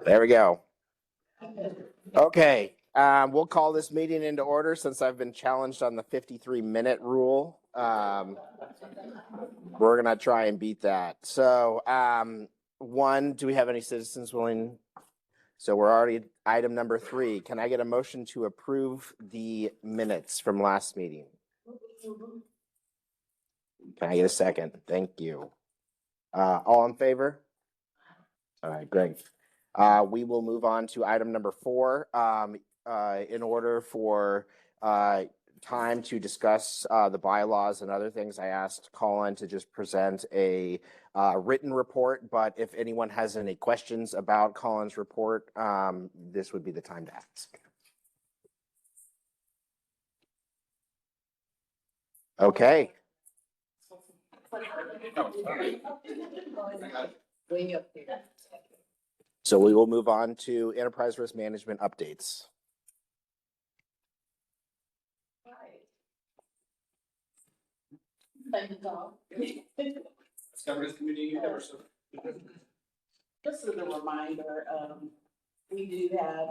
There we go. Okay, we'll call this meeting into order since I've been challenged on the 53-minute rule. We're gonna try and beat that. So, one, do we have any citizens willing? So we're already at item number 3. Can I get a motion to approve the minutes from last meeting? Can I get a second? Thank you. All in favor? All right, great. We will move on to item number 4. In order for time to discuss the bylaws and other things, I asked Colin to just present a written report, but if anyone has any questions about Colin's report, this would be the time to ask. Okay. So we will move on to enterprise risk management updates. Thank you, Tom. Just as a reminder, we do have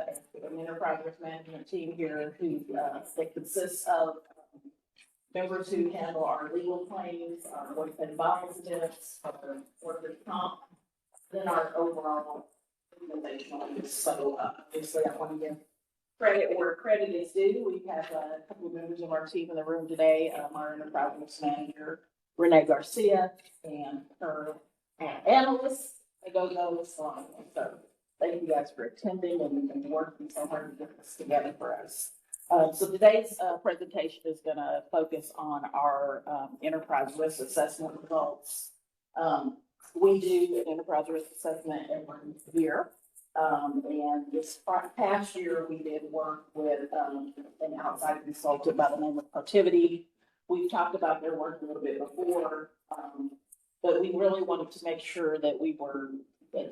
an enterprise risk management team here who that consists of members who handle our legal claims, our workplace violence events, our workers' comp, then our overall organizational use. So obviously I want to give credit where credit is due. We have a couple of members of our team in the room today. Our enterprise risk manager, Renee Garcia, and her analyst, So thank you guys for attending and working so hard to get this together for us. So today's presentation is going to focus on our enterprise risk assessment results. We do an enterprise risk assessment every year. And this past year, we did work with an outside consultant by the name of Tchd. We've talked about their work a little bit before, but we really wanted to make sure that we were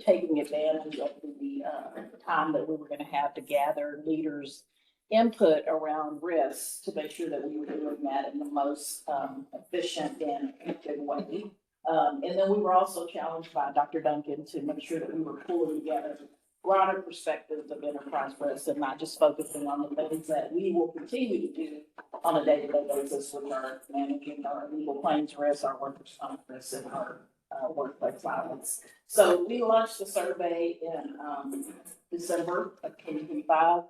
taking advantage of the time that we were going to have to gather leaders' input around risks to make sure that we were doing that in the most efficient and effective way. And then we were also challenged by Dr. Duncan to make sure that we were pulling together broader perspectives of enterprise risk and not just focusing on the things that we will continue to do on a day-to-day basis, which are managing our legal claims risk, our workers' comp risk, and our workplace violence. So we launched the survey in December of 2025,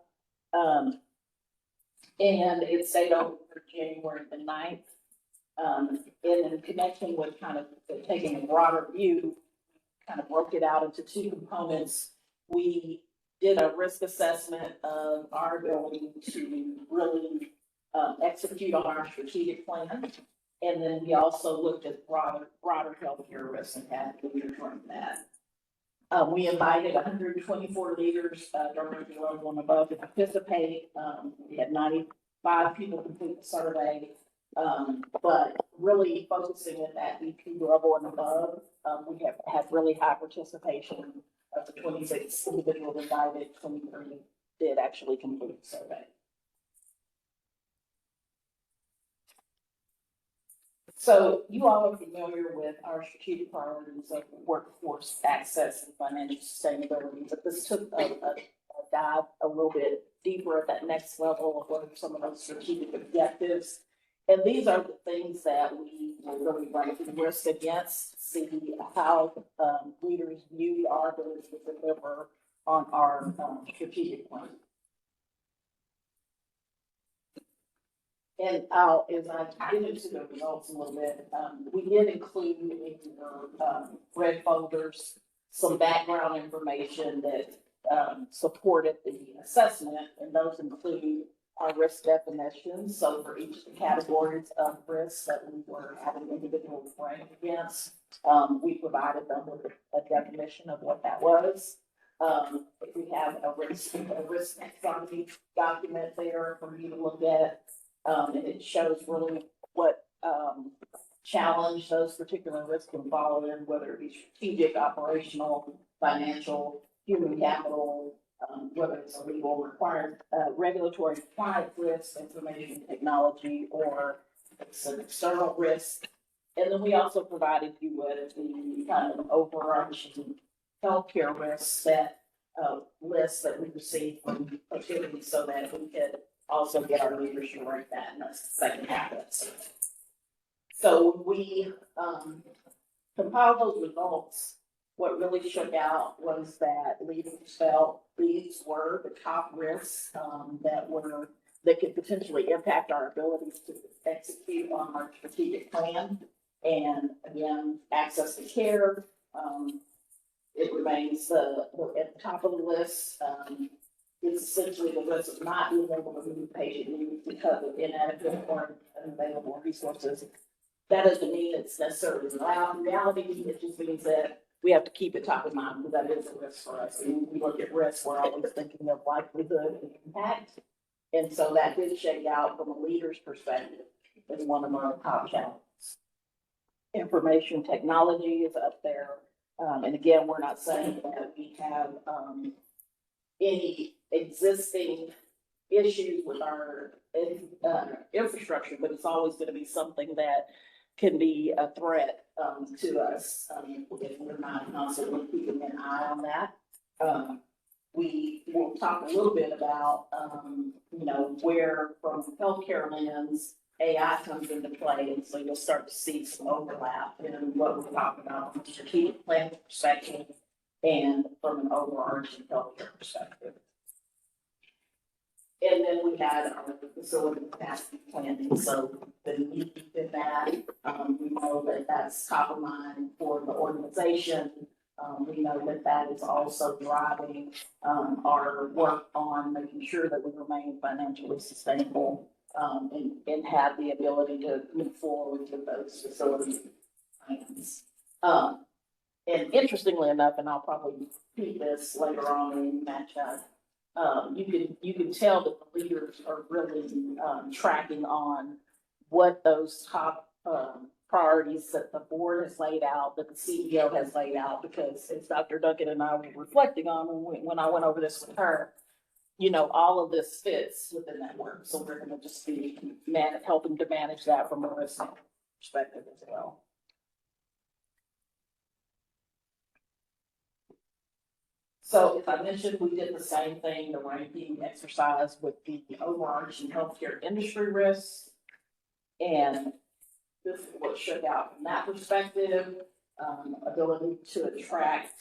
and it stayed open for January the 9th. And in connection with kind of taking a broader view, kind of broke it out into 2 components. We did a risk assessment of our ability to really execute on our strategic plan. And then we also looked at broader healthcare risks and had leaders from that. We invited 124 leaders, director level and above, to participate. We had 95 people complete the survey. But really focusing at that VP level and above, we have had really high participation. Of the 26 individuals invited, 23 did actually complete the survey. So you all are familiar with our strategic priorities of workforce access and financial sustainability, but this took a dive a little bit deeper at that next level of what are some of those strategic objectives. And these are the things that we will really rank risk against, see how leaders view our ability to deliver on our strategic plan. And as I get into the results a little bit, we did include in your red folders some background information that supported the assessment, and those include our risk definitions. So for each of the categories of risks that we were having individuals rank against, we provided them with a definition of what that was. We have a risk summary document there for you to look at, and it shows really what challenge those particular risks can fall in, whether it be strategic, operational, financial, human capital, whether it's a legal required, regulatory compliance risk, information technology, or it's an external risk. And then we also provided you with the kind of overarching healthcare risks that, list that we received from Tchd so that we could also get our leaders to write that in the second half of it. So we, compiled those results. What really shook out was that leaders felt these were the top risks, that could potentially impact our abilities to execute on our strategic plan. And again, access to care, it remains at the top of the list. It's essentially the risk of not being able to meet patient needs because of inadequate or unavailable resources. That doesn't mean it's necessarily reality. It just means that we have to keep it top of mind because that is a risk for us. And when we look at risk, we're always thinking of likelihood and impact. And so that did shake out from a leader's perspective as one of our top challenges. Information technology is up there. And again, we're not saying that we have any existing issues with our infrastructure, but it's always going to be something that can be a threat to us if we're not constantly keeping an eye on that. We will talk a little bit about, where from a healthcare lens, AI comes into play, and so you'll start to see some overlap in what we're talking about from a strategic plan perspective and from an overarching healthcare perspective. And then we had our facility capacity planning, so the need in that, we know that that's top of mind for the organization. We know that that is also driving our work on making sure that we remain financially sustainable and have the ability to move forward with those facility plans. And interestingly enough, and I'll probably repeat this later on in matchup, you can tell that the leaders are really tracking on what those top priorities that the board has laid out, that the CEO has laid out, because as Dr. Duncan and I were reflecting on when I went over this with her, all of this fits within that work. So we're going to just be helping to manage that from a risk perspective as well. So if I mentioned, we did the same thing, the ranking exercise with the overarching healthcare industry risks. And this is what shook out from that perspective, ability to attract,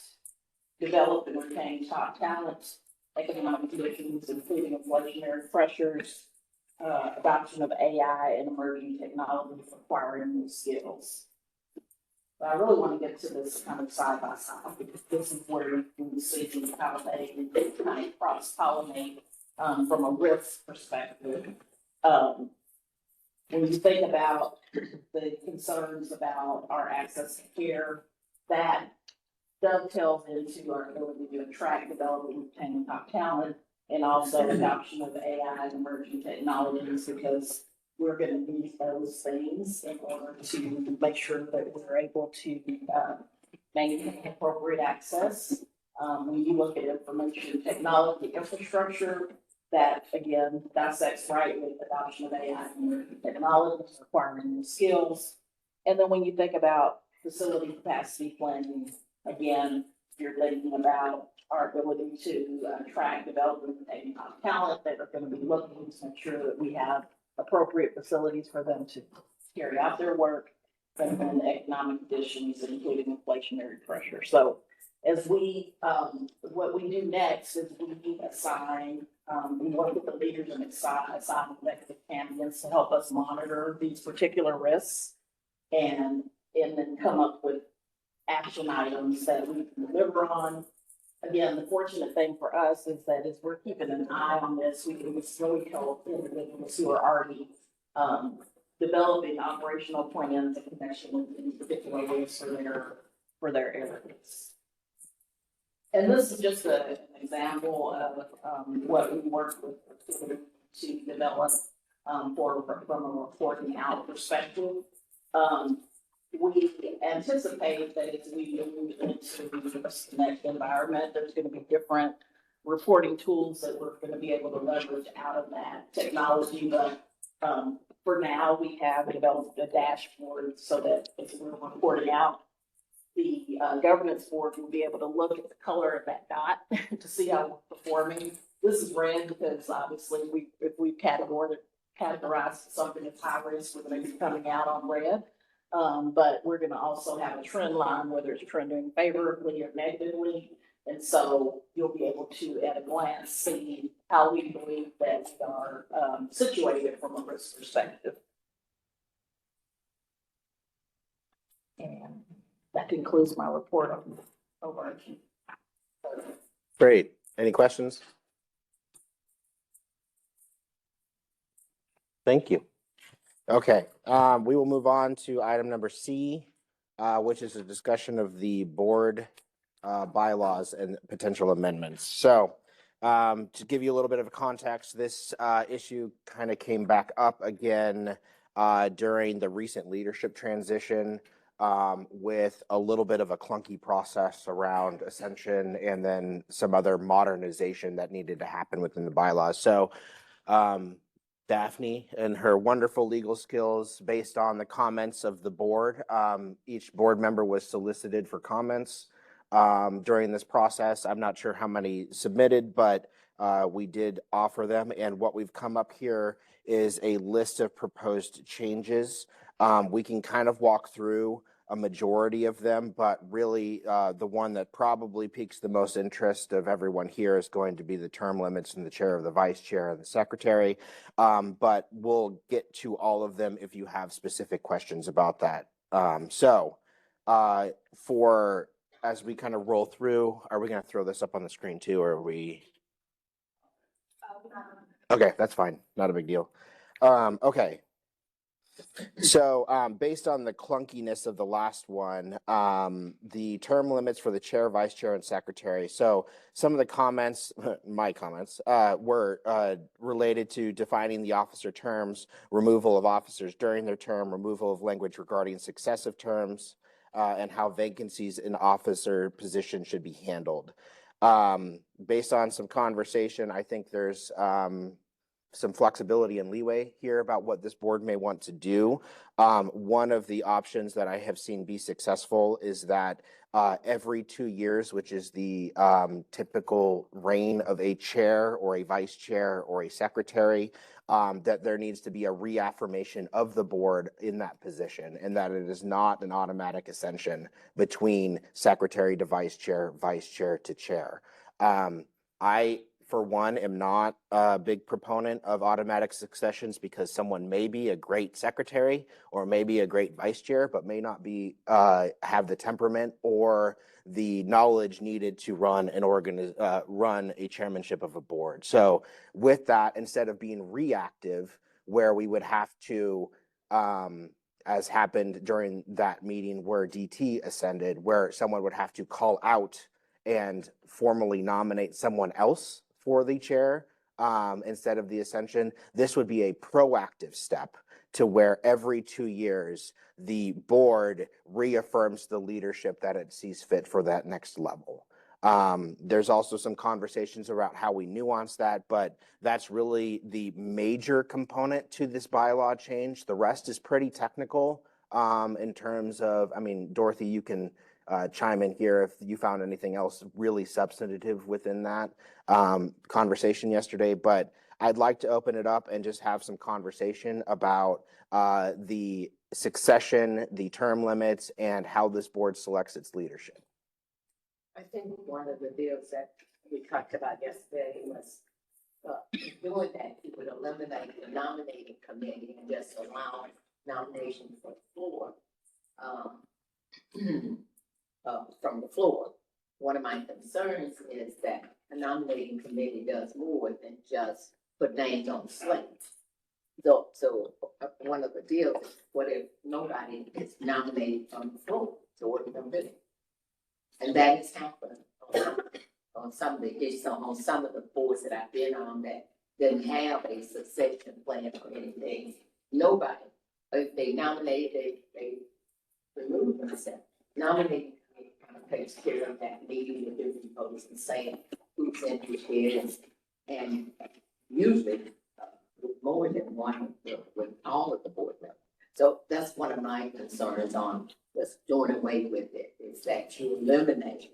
develop, and retain top talent, economic conditions, including inflationary pressures, adoption of AI and emerging technologies requiring new skills. But I really want to get to this kind of side by side because this is where you see how they kind of cross-pollinate from a risk perspective. When you think about the concerns about our access to care, that dovetails into our ability to attract, develop, and retain top talent, and also adoption of AI and emerging technologies, because we're going to need those things in order to make sure that we're able to maintain appropriate access. When you look at information technology infrastructure, that again dissects right with adoption of AI and emerging technologies requiring new skills. And then when you think about facility capacity planning, again, you're thinking about our ability to attract, develop, and retain top talent that are going to be looking to make sure that we have appropriate facilities for them to carry out their work, and then the economic conditions, including inflationary pressure. So as we, what we do next is we assign, we work with the leaders and assign executive champions to help us monitor these particular risks and then come up with action items that we can deliver on. Again, the fortunate thing for us is that as we're keeping an eye on this, we can really help individuals who are already developing operational plans in connection with these particular ways for their areas. And this is just an example of what we work with to develop from a reporting out perspective. We anticipate that as we move into this next environment, there's going to be different reporting tools that we're going to be able to leverage out of that technology. But for now, we have developed a dashboard so that as we're reporting out, the governance board will be able to look at the color of that dot to see how we're performing. This is red because obviously if we categorize something as high risk, we're going to be coming out on red. But we're going to also have a trend line, whether it's trending favorably or negatively. And so you'll be able to, at a glance, see how we believe that we are situated from a risk perspective. And that concludes my report on overarching. Great. Any questions? Thank you. Okay, we will move on to item number C, which is a discussion of the board bylaws and potential amendments. So to give you a little bit of a context, this issue kind of came back up again during the recent leadership transition with a little bit of a clunky process around ascension and then some other modernization that needed to happen within the bylaws. So Daphne and her wonderful legal skills, based on the comments of the board. Each board member was solicited for comments during this process. I'm not sure how many submitted, but we did offer them. And what we've come up here is a list of proposed changes. We can kind of walk through a majority of them, but really the one that probably piques the most interest of everyone here is going to be the term limits in the chair, the vice chair, and the secretary. But we'll get to all of them if you have specific questions about that. As we kind of roll through, are we going to throw this up on the screen too, or are we? Okay, that's fine. Not a big deal. Okay. So based on the clunkiness of the last one, the term limits for the chair, vice chair, and secretary. So some of the comments, my comments, were related to defining the officer terms, removal of officers during their term, removal of language regarding successive terms, and how vacancies in officer position should be handled. Based on some conversation, I think there's some flexibility and leeway here about what this board may want to do. One of the options that I have seen be successful is that every 2 years, which is the typical reign of a chair or a vice chair or a secretary, that there needs to be a reaffirmation of the board in that position, and that it is not an automatic ascension between secretary to vice chair to chair. I, for one, am not a big proponent of automatic successions because someone may be a great secretary or maybe a great vice chair, but may not be have the temperament or the knowledge needed to run run a chairmanship of a board. So with that, instead of being reactive, where we would have to, as happened during that meeting where DT ascended, where someone would have to call out and formally nominate someone else for the chair instead of the ascension, this would be a proactive step to where every 2 years the board reaffirms the leadership that it sees fit for that next level. There's also some conversations about how we nuance that, but that's really the major component to this bylaw change. The rest is pretty technical in terms of, I mean, Dorothy, you can chime in here if you found anything else really substantive within that conversation yesterday, but I'd like to open it up and just have some conversation about the succession, the term limits, and how this board selects its leadership. I think one of the deals that we talked about yesterday was doing that, you would eliminate the nominating committee and just allow nominations for the floor. From the floor. One of my concerns is that a nominating committee does more than just put names on the slate. So one of the deals is, what if nobody is nominated from the floor to work the committee? And that has happened on some of the issues, on some of the boards that I've been on that didn't have a succession plan or anything. Nobody, if they nominated, they removed themselves. Nominating kind of takes care of that meeting with different folks and saying who's interested, and usually with more than one, with all of the board members. So that's one of my concerns on just doing away with it. is that you eliminate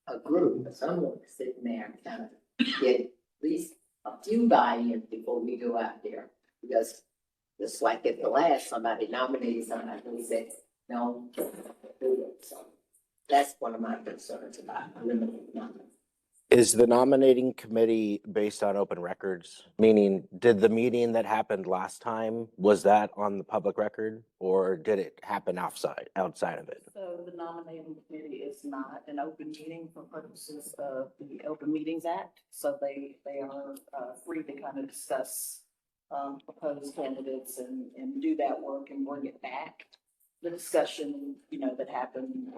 a group or someone sitting there and kind of get at least a few buy-ins before we go out there. Because just like at the last, somebody nominated somebody who said, no, don't do it. So that's one of my concerns about eliminating nominating. Is the nominating committee based on open records? Meaning, did the meeting that happened last time, was that on the public record, or did it happen outside of it? So the nominating committee is not an open meeting for purposes of the Open Meetings Act. So they are free to kind of discuss proposed candidates and do that work and bring it back. The discussion, that happened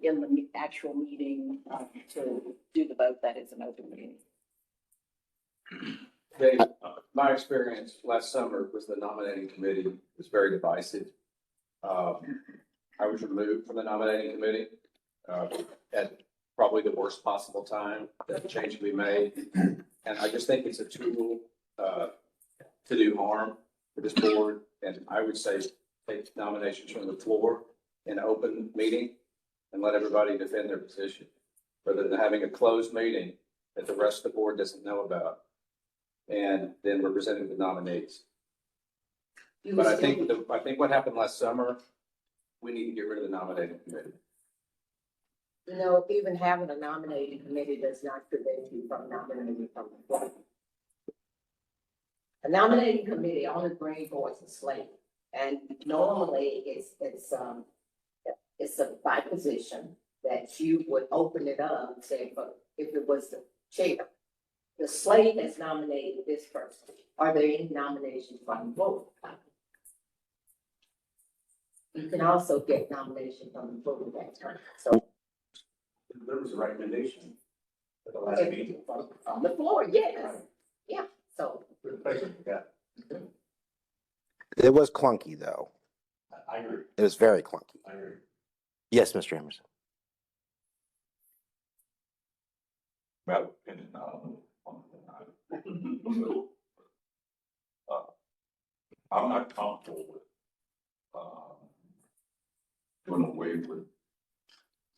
in the actual meeting to do the vote, that is an open meeting. My experience last summer was the nominating committee was very divisive. I was removed from the nominating committee at probably the worst possible time that change could be made. And I just think it's a tool to do harm to this board. And I would say take nominations from the floor in an open meeting and let everybody defend their position, rather than having a closed meeting that the rest of the board doesn't know about. And then we're presenting the nominees. But I think what happened last summer, we need to get rid of the nominating committee. Even having a nominating committee does not prevent you from nominating from the floor. A nominating committee only brings forth a slate, and normally it's a by position that you would open it up and say, but if it was the chair, the slate has nominated this person. Are there any nominations from the board? You can also get nominations from the board at that time. So There was a recommendation at the last meeting. on the floor, yes. Yeah, so. It was clunky, though. I agree. It was very clunky. I agree. Yes, Mr. Emerson. My opinion I'm not comfortable with doing away with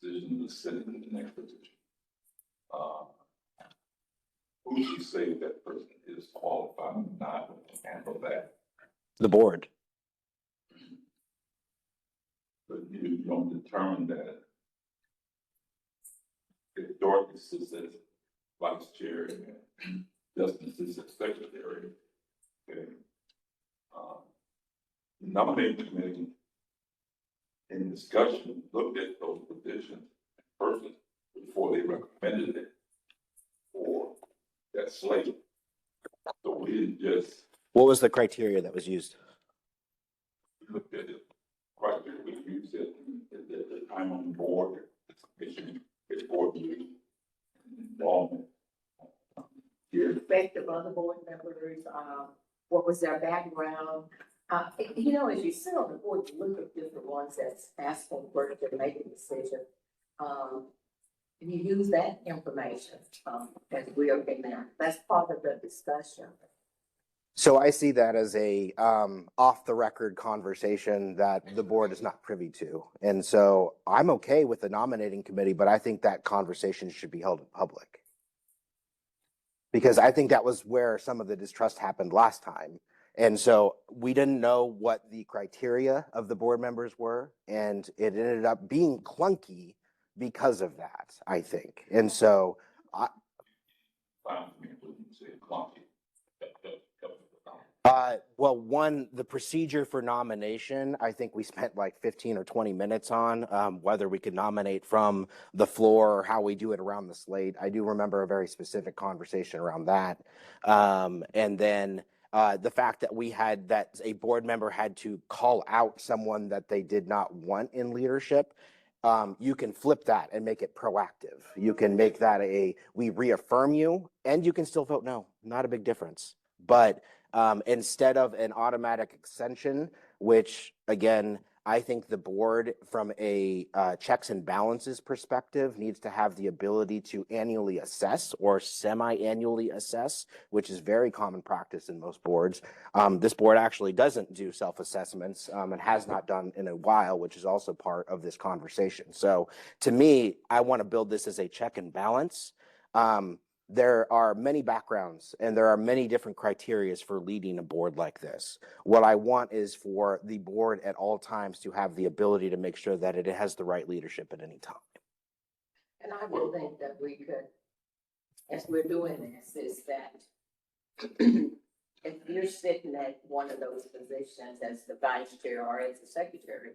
decisions of sitting in the next position. Who's to say that person is qualified or not to handle that? The board. But you don't determine that if Dorothy sits as vice chair and Justin sits as secretary, okay. The nominating committee in discussion looked at those positions first before they recommended it for that slate. So we didn't just What was the criteria that was used? look at it criteria we used it at the time on the board, it's board meeting involvement. Here, Respective other board members, what was their background? As you sit on the board, you look at different ones that's asking for to make a decision. And you use that information, as we are in there. That's part of the discussion. So I see that as a off the record conversation that the board is not privy to. And so I'm okay with the nominating committee, but I think that conversation should be held in public. Because I think that was where some of the distrust happened last time. And so we didn't know what the criteria of the board members were, and it ended up being clunky because of that, I think. And so found me when you say clunky. well, one, the procedure for nomination, I think we spent like 15 or 20 minutes on whether we could nominate from the floor or how we do it around the slate. I do remember a very specific conversation around that. And then the fact that a board member had to call out someone that they did not want in leadership. You can flip that and make it proactive. You can make that we reaffirm you, and you can still vote no, not a big difference. But instead of an automatic extension, which again, I think the board, from a checks and balances perspective, needs to have the ability to annually assess or semi-annually assess, which is very common practice in most boards. This board actually doesn't do self-assessments and has not done in a while, which is also part of this conversation. So to me, I want to build this as a check and balance. There are many backgrounds and there are many different criterias for leading a board like this. What I want is for the board at all times to have the ability to make sure that it has the right leadership at any time. And I would think that we could, as we're doing this, is that if you're sitting at one of those positions as the vice chair or as the secretary,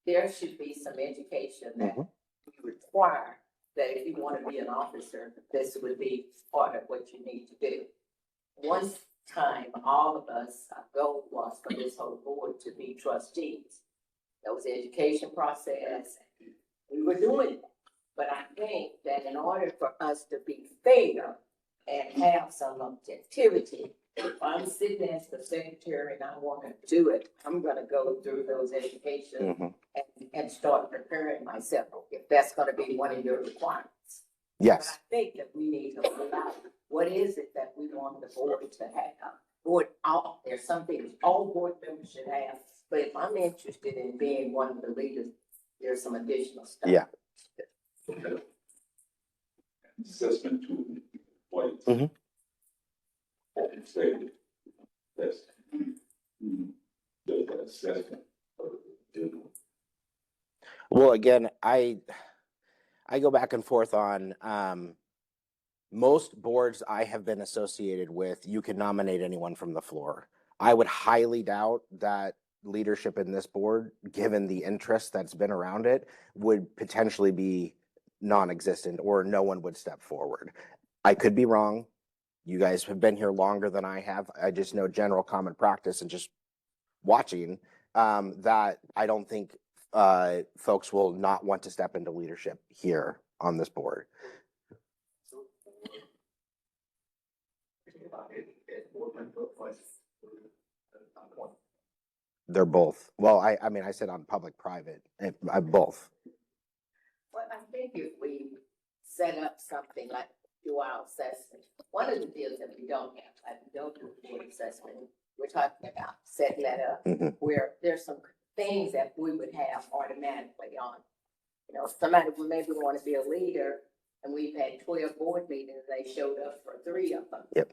there should be some education that you require that if you want to be an officer, this would be part of what you need to do. One time, all of us, our goal was for this whole board to be trustees. That was the education process. We were doing it. But I think that in order for us to be fair and have some objectivity, if I'm sitting as the secretary and I want to do it, I'm going to go through those education and start preparing myself, if that's going to be one of your requirements. Yes. But I think that we need to look out, what is it that we want the board to have? Board, there's some things all board members should have, but if I'm interested in being one of the leaders, there's some additional stuff. Yeah. Assessment tool, what you say, that's, the assessment. Well, again, I go back and forth on most boards I have been associated with, you can nominate anyone from the floor. I would highly doubt that leadership in this board, given the interest that's been around it, would potentially be non-existent or no one would step forward. I could be wrong. You guys have been here longer than I have. I just know general common practice and just watching that I don't think folks will not want to step into leadership here on this board. They're both. Well, I mean, I said on public-private, both. Well, I think if we set up something like do our assessment, one of the deals that we don't have, like we don't do board assessment, we're talking about setting that up where there's some things that we would have automatically on. You know, somebody who maybe want to be a leader and we've had 12 board meetings, they showed up for 3 of them. Yep.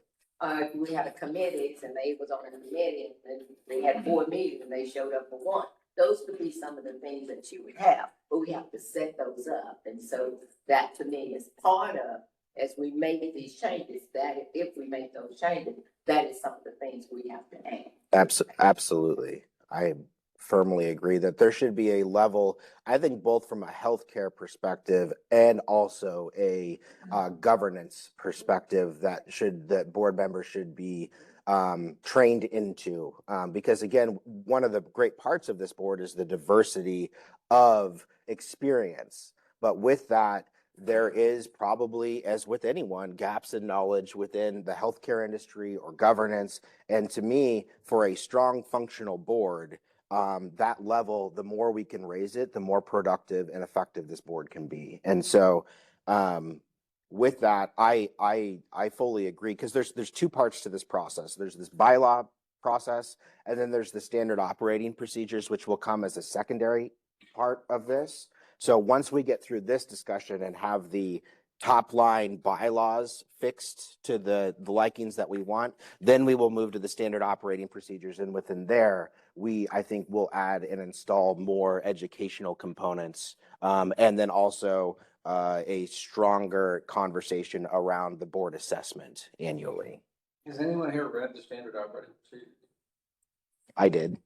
We had a committee and they was on a committee and they had board meetings and they showed up for 1. Those would be some of the things that you would have, but we have to set those up. And so that to me is part of, as we make these changes, that if we make those changes, that is some of the things we have to add. Absolutely. I firmly agree that there should be a level, I think both from a healthcare perspective and also a governance perspective that board members should be trained into. Because again, one of the great parts of this board is the diversity of experience. But with that, there is probably, as with anyone, gaps in knowledge within the healthcare industry or governance. And to me, for a strong functional board, that level, the more we can raise it, the more productive and effective this board can be. And so with that, I fully agree, because there's 2 parts to this process. There's this bylaw process, and then there's the standard operating procedures, which will come as a secondary part of this. So once we get through this discussion and have the top line bylaws fixed to the likings that we want, then we will move to the standard operating procedures. And within there, I think we'll add and install more educational components, and then also a stronger conversation around the board assessment annually. Has anyone here read the standard operating procedure? I did,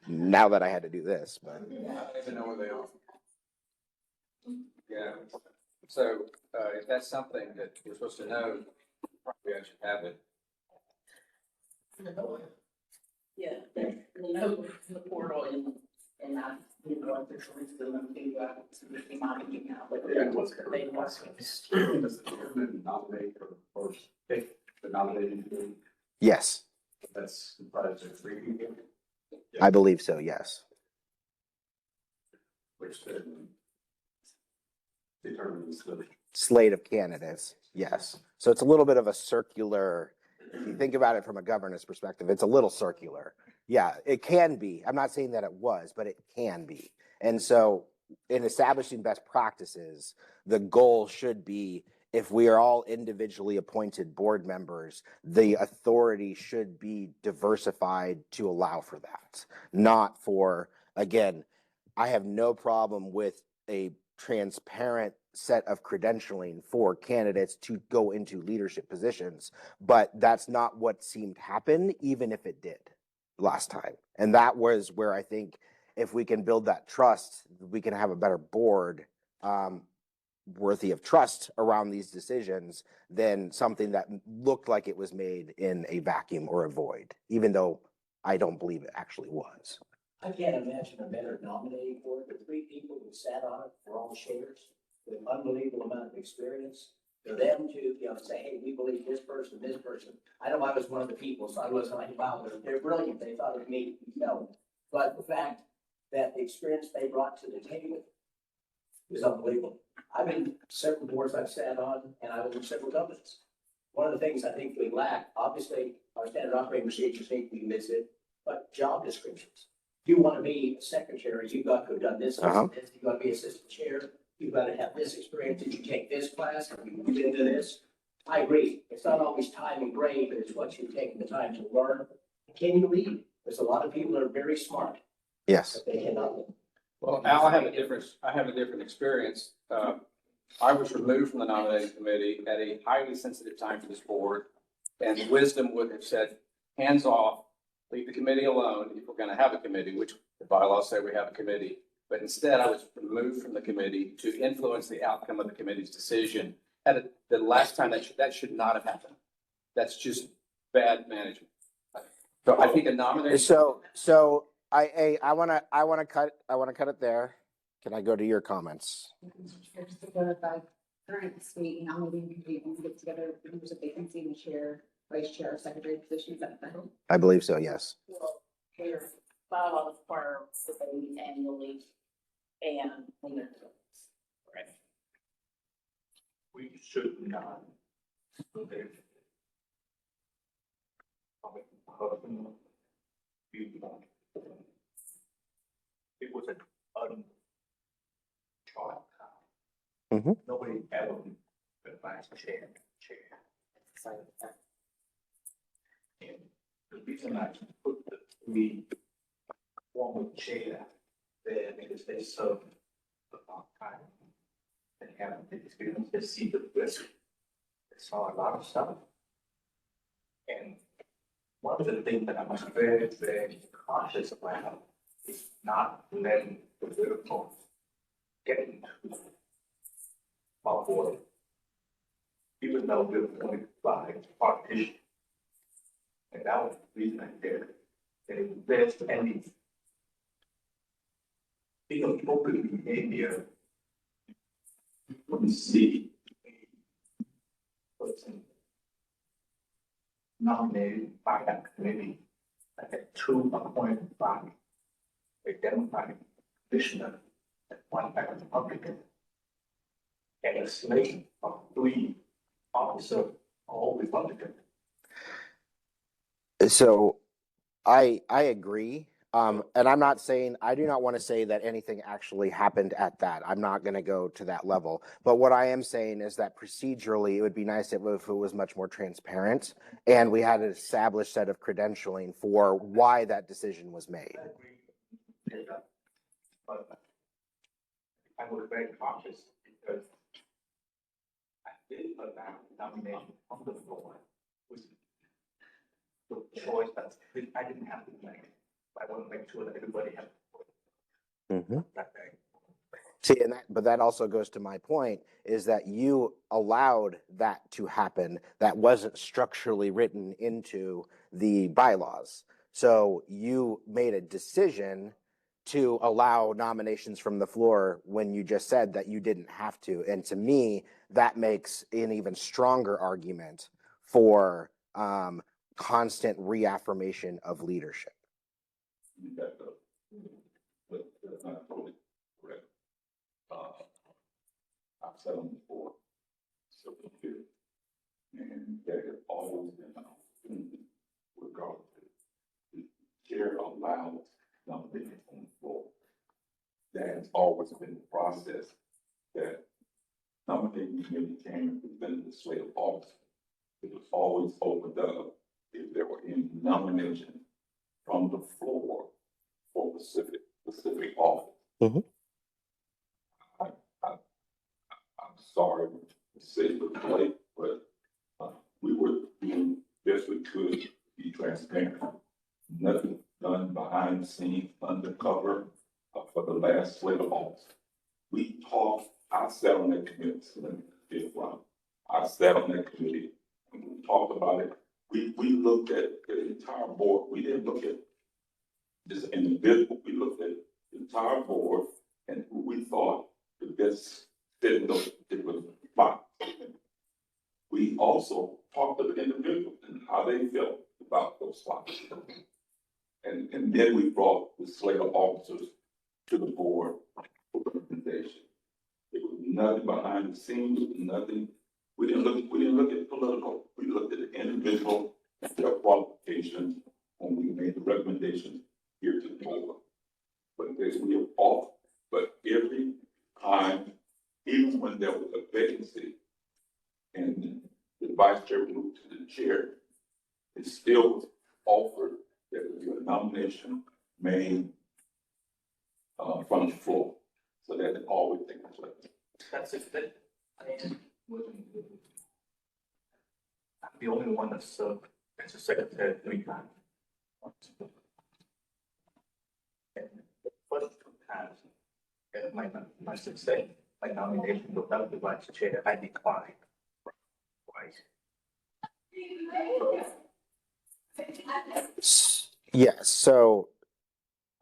now that I had to do this, but I don't even know where they are. Yeah, so if that's something that we're supposed to know, probably I should have it. Yeah, the note in the portal and I, officially still to be monitoring now, but what's the main Does the chairman nominate or pick the nominating committee? yes, That's comprised of 3 people. I believe so, yes. which then determines the. Slate of candidates, yes. So it's a little bit of a circular, if you think about it from a governance perspective, it's a little circular. Yeah, it can be. I'm not saying that it was, but it can be. And so in establishing best practices, the goal should be, if we are all individually appointed board members, the authority should be diversified to allow for that. Not for, again, I have no problem with a transparent set of credentialing for candidates to go into leadership positions, but that's not what seemed to happen, even if it did last time. And that was where I think if we can build that trust, we can have a better board worthy of trust around these decisions than something that looked like it was made in a vacuum or a void, even though I don't believe it actually was. I can't imagine a better nominating board with 3 people who sat on it for all shares with an unbelievable amount of experience. For them to, say, hey, we believe this person. I know I was one of the people, so I wasn't like, wow, they're brilliant. They thought of me. No. But the fact that the experience they brought to the table is unbelievable. I've been several boards I've sat on, and I was in several governments. One of the things I think we lack, obviously, our standard operating procedures need to be visited, but job descriptions. If you want to be a secretary, you've got to have done this, Uh-huh. this, you've got to be assistant chair, you've got to have this experience, did you take this class, have you moved into this? I agree, it's not always time and grade, but it's what you've taken the time to learn. Can you lead? There's a lot of people that are very smart, Yes. but they cannot lead. Well, Al, I have a different experience. I was removed from the nominating committee at a highly sensitive time for this board, and wisdom would have said, hands off, leave the committee alone if we're going to have a committee, which the bylaws say we have a committee. But instead, I was removed from the committee to influence the outcome of the committee's decision. At the last time, that should not have happened. That's just bad management. So I think a nomination. So I want to cut it there. Can I go to your comments? Just to clarify, current state nominating committee only get together when there's a vacancy in the chair, vice chair, or secretary position, is that federal? I believe so, yes. Well, here, bylaws require that they meet annually and when they're. Right. We should not. It was an uncharted time. Mhm. Nobody ever been vice chair. And the reason I put the 3 former chair there because they served a long time. And have the experience, they see the risk. They saw a lot of stuff. And one of the things that I was very, very cautious about is not letting the political get into my board. Even though we were going by partition. And that was the reason I did it. And if there's any open behavior, you wouldn't see a person nominated by that committee, like a 2 appointed by a Democratic commissioner and 1 by a Republican. And a slate of 3 officers, all Republican. So I agree. And I'm not saying, I do not want to say that anything actually happened at that. I'm not going to go to that level. But what I am saying is that procedurally, it would be nice if it was much more transparent and we had an established set of credentialing for why that decision was made. I agree. But I was very cautious because I did allow nomination on the floor, which the choice that I didn't have to make. I want to make sure that everybody has. That day. See, but that also goes to my point is that you allowed that to happen. That wasn't structurally written into the bylaws. So you made a decision to allow nominations from the floor when you just said that you didn't have to. And to me, that makes an even stronger argument for constant reaffirmation of leadership. That's not totally correct. sat on the board several years. And there has always been an opportunity, regardless of the chair allows nominating on the floor. That has always been the process that nominating committee came within the slate of office. It was always opened up if there were any nomination from the floor for specific office. Mhm. I'm sorry to say it was late, but we were doing best we could to be transparent. Nothing done behind the scenes, undercover for the last slate of office. We talked, I sat on that committee, I sat on that committee and we talked about it. We looked at the entire board. We didn't look at this individual. We looked at the entire board and who we thought the best fit in those particular spots. We also talked to the individual and how they felt about those spots. And then we brought the slate of officers to the board for recommendation. It was nothing behind the scenes, nothing. We didn't look at political. We looked at the individual, their qualifications, when we made the recommendations here to the board. But we have all, but every time, even when there was a vacancy and the vice chair moved to the chair, it still was offered that there would be a nomination made from the floor. So that it always takes place. That's it. And I'm the only one that served as a secretary 3 times. And the first 2 times, my success, my nomination without the vice chair, I declined twice. Yes. So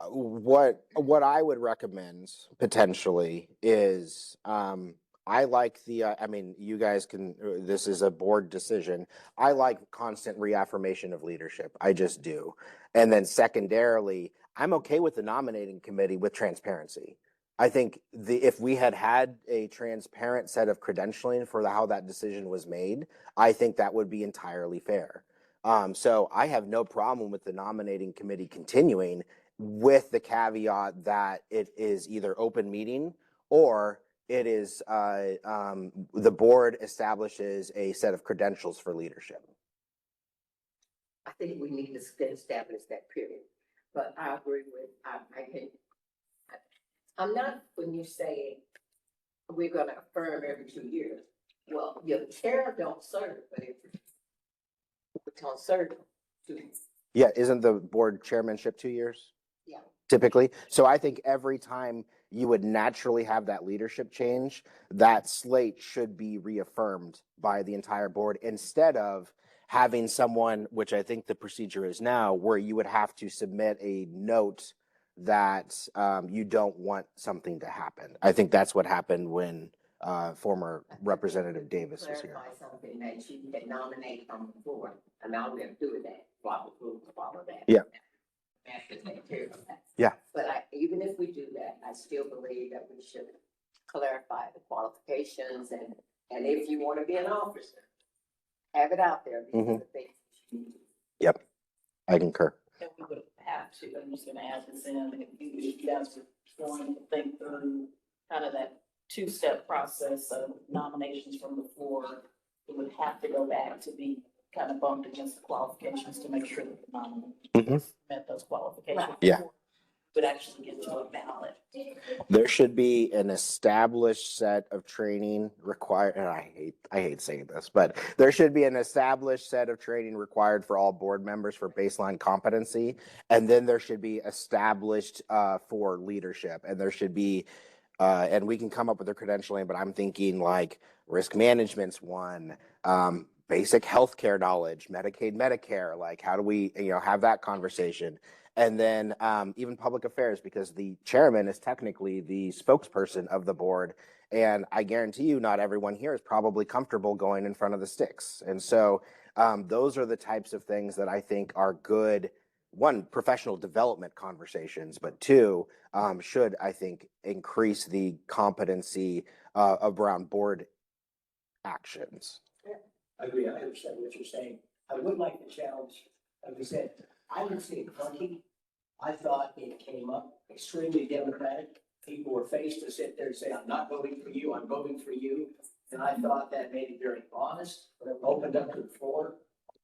what I would recommend potentially is I like the I mean, you guys can, this is a board decision. I like constant reaffirmation of leadership. I just do. And then secondarily, I'm okay with the nominating committee with transparency. I think if we had a transparent set of credentialing for how that decision was made, I think that would be entirely fair. So I have no problem with the nominating committee continuing, with the caveat that it is either open meeting or it is the board establishes a set of credentials for leadership. I think we need to establish that period, but I agree with, I'm not, when you say we're gonna affirm every 2 years, well, your chair don't serve, but if it's gonna serve 2 years. Yeah, isn't the board chairmanship 2 years? Yeah. Typically. So I think every time you would naturally have that leadership change, that slate should be reaffirmed by the entire board instead of having someone, which I think the procedure is now, where you would have to submit a note that you don't want something to happen. I think that's what happened when former Representative Davis was here. Clarify something that you can nominate from the floor, and now we're gonna do that, follow that. Yeah. Have to take care of that. Yeah. But even if we do that, I still believe that we should clarify the qualifications and if you want to be an officer, have it out there. These are the things you need to do. Yep, I concur. And we would have to, I'm just gonna add this in, if you guys were going to think through kind of that 2-step process of nominations from the floor, it would have to go back to be kind of bumped against the qualifications to make sure that the nominee met those qualifications. Yeah. before it would actually get to a ballot. There should be an established set of training required, and I hate saying this, but there should be an established set of training required for all board members for baseline competency, and then there should be established for leadership, and there should be and we can come up with the credentialing, but I'm thinking like risk management's one, basic healthcare knowledge, Medicaid, Medicare, like how do we, have that conversation? And then even public affairs, because the chairman is technically the spokesperson of the board. And I guarantee you, not everyone here is probably comfortable going in front of the sticks. And so those are the types of things that I think are good one, professional development conversations, but two, should, I think, increase the competency around board actions. I agree, I understand what you're saying. I would like to challenge, as we said, I didn't see it clunky. I thought it came up extremely democratic. People were faced to sit there and say, I'm not voting for you, I'm voting for you. And I thought that made it very honest, but it opened up to the floor.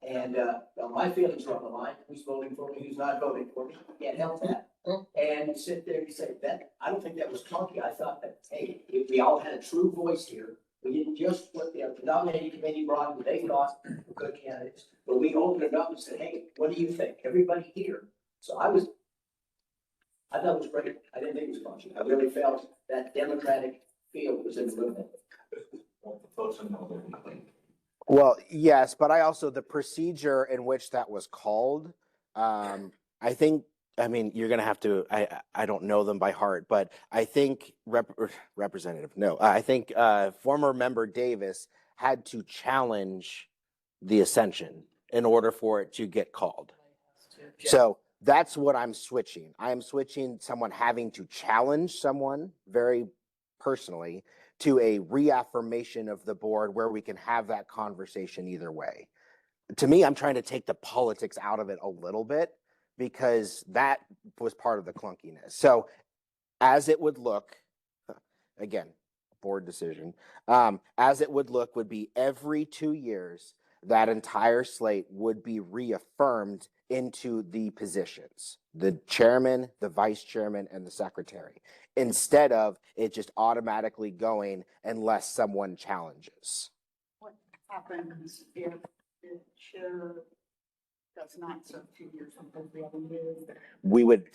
And, well, my feelings were on the line, who's voting for me, who's not voting for me, can't help that. And you sit there and you say, that, I don't think that was clunky. I thought that, hey, if we all had a true voice here, we didn't just what the nominating committee brought, what they thought were good candidates, but we opened it up and said, hey, what do you think? Everybody here. So I thought it was great. I didn't think it was clunky. I really felt that democratic feel was in the movement. Well, yes, but I also, the procedure in which that was called, I think, I mean, you're going to have to, I don't know them by heart, but I think I think former member Davis had to challenge the ascension in order for it to get called. So that's what I'm switching. I am switching someone having to challenge someone very personally to a reaffirmation of the board where we can have that conversation either way. To me, I'm trying to take the politics out of it a little bit because that was part of the clunkiness. So as it would look, again, board decision, as it would look would be every 2 years, that entire slate would be reaffirmed into the positions, the chairman, the vice chairman, and the secretary, instead of it just automatically going unless someone challenges. What happens if the chair does not serve 2 years and does the other year? We would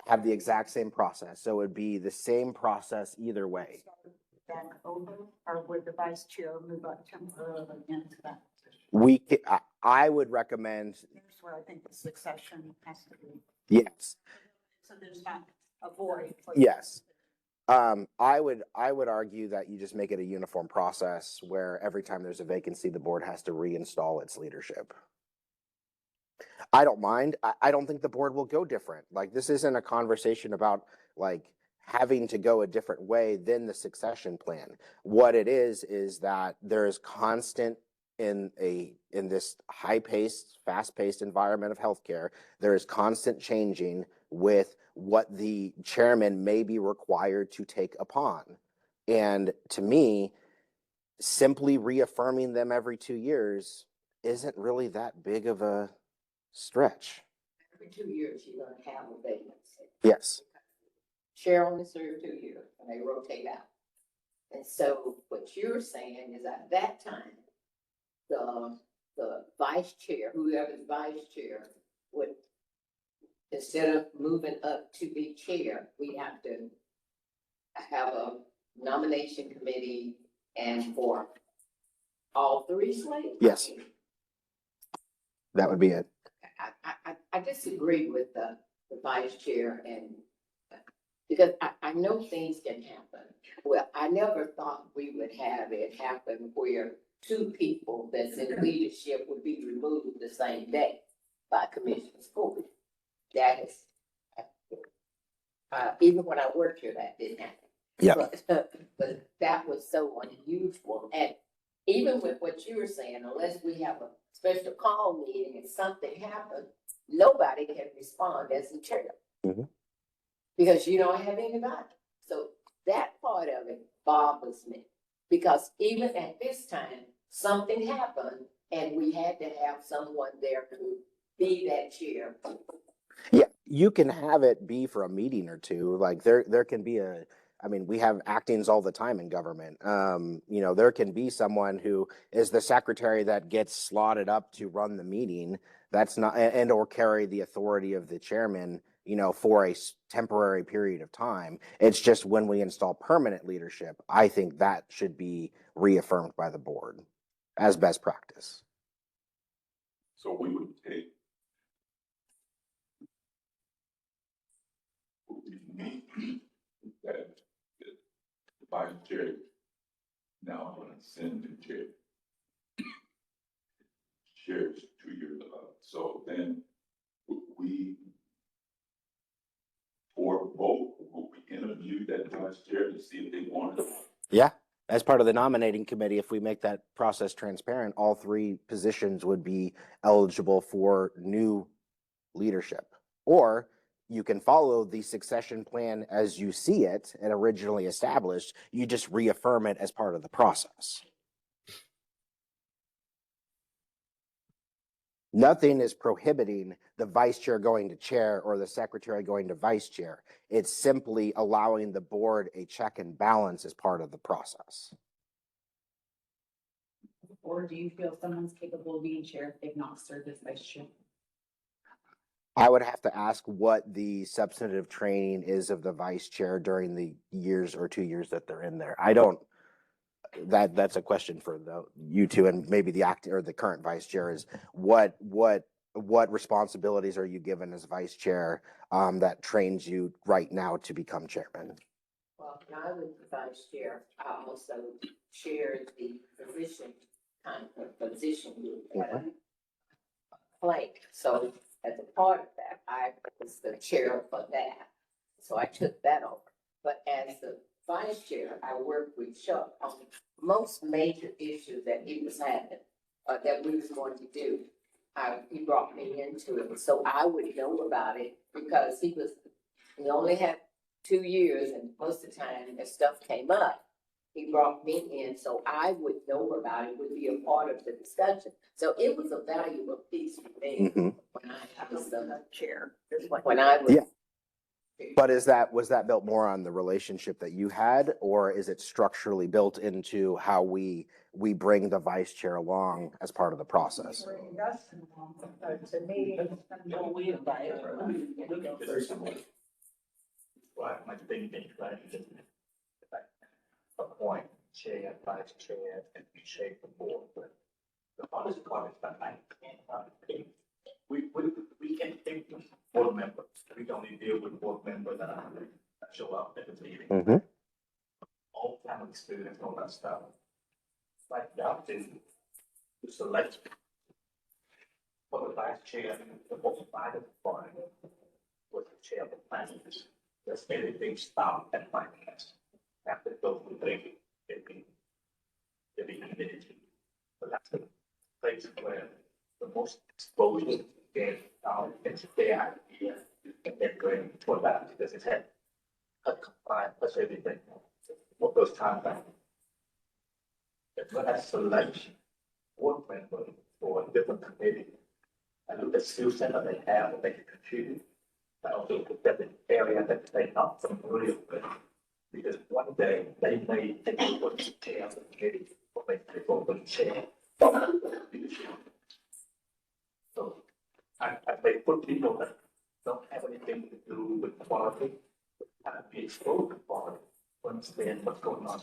have the exact same process. So it would be the same process either way. Back over, or would the vice chair move up temporarily into that? I would recommend, Here's where I think the succession has to be. yes, So there's not a void. yes. I would argue that you just make it a uniform process where every time there's a vacancy, the board has to reinstall its leadership. I don't mind. I don't think the board will go different. Like, this isn't a conversation about like having to go a different way than the succession plan. What it is that there is constant in this high-paced, fast-paced environment of healthcare, there is constant changing with what the chairman may be required to take upon. And to me, simply reaffirming them every 2 years isn't really that big of a stretch. Every 2 years, you're gonna have a vacancy. Yes. Chair only served 2 years and they rotate out. And so what you're saying is at that time, the vice chair, whoever's vice chair, would, instead of moving up to be chair, we have to have a nomination committee and for all three slates? Yes. That would be it. I disagree with the vice chair and because I know things can happen. Well, I never thought we would have it happen where two people that's in leadership would be removed the same day by Commissioner's Court. That is, even when I worked here, that didn't happen. Yeah. But that was so unusual. And even with what you were saying, unless we have a special call meeting and something happens, nobody can respond as the chair. Mhm. Because you don't have anybody. So that part of it bothers me. Because even at this time, something happened and we had to have someone there to be that chair. Yeah, you can have it be for a meeting or two. Like there can be we have actings all the time in government. There can be someone who is the secretary that gets slotted up to run the meeting. That's not, and or carry the authority of the chairman, for a temporary period of time. It's just when we install permanent leadership, I think that should be reaffirmed by the board as best practice. So we would take that the vice chair now going to send the chair. Chair's 2 years up. So then we, for a vote, will we interview that vice chair to see if they want it? Yeah, as part of the nominating committee, if we make that process transparent, all three positions would be eligible for new leadership. Or you can follow the succession plan as you see it and originally established. You just reaffirm it as part of the process. Nothing is prohibiting the vice chair going to chair or the secretary going to vice chair. It's simply allowing the board a check and balance as part of the process. Or do you feel someone's capable of being chair if they've not served as vice chair? I would have to ask what the substantive training is of the vice chair during the years or 2 years that they're in there. I don't, that's a question for you two and maybe the acting or the current vice chair is what responsibilities are you given as vice chair that trains you right now to become chairman? Well, when I was the vice chair, I also chaired the position, kind of position group at Plank. So as a part of that, I was the chair for that. So I took that over. But as the vice chair, I worked with Chuck on most major issues that he was having, that we was going to do. He brought me into it, so I would know about it because he only had 2 years, and most of the time as stuff came up, he brought me in, so I would know about it, would be a part of the discussion. So it was a valuable piece for me when I was the chair. When I was. Yeah. But was that built more on the relationship that you had, or is it structurally built into how we bring the vice chair along as part of the process? To me, we invite Well, my big thing, right, is like appoint chair, vice chair, and we shape the board, but the hardest part is that I can't pick. We can pick board members. We can only deal with board members that show up at the meeting. Mm-hmm. All kind of experience, all that stuff. Like that is to select for the vice chair, the board by the board was the chair of the finance. Does anything stop at finance? After those two things, it be committed to. But that's the place where the most exposure get out into their idea and then going for that because it's had a compliant plus everything. What those times back. It's when I select board member for a different committee. I look at skill set that they have that they can contribute. I also look at the area that they're not familiar with. Because one day they may take over the chair of the committee or they take over the chair of the leadership. So I may put people that don't have anything to do with quality, be exposed to quality, understand what's going on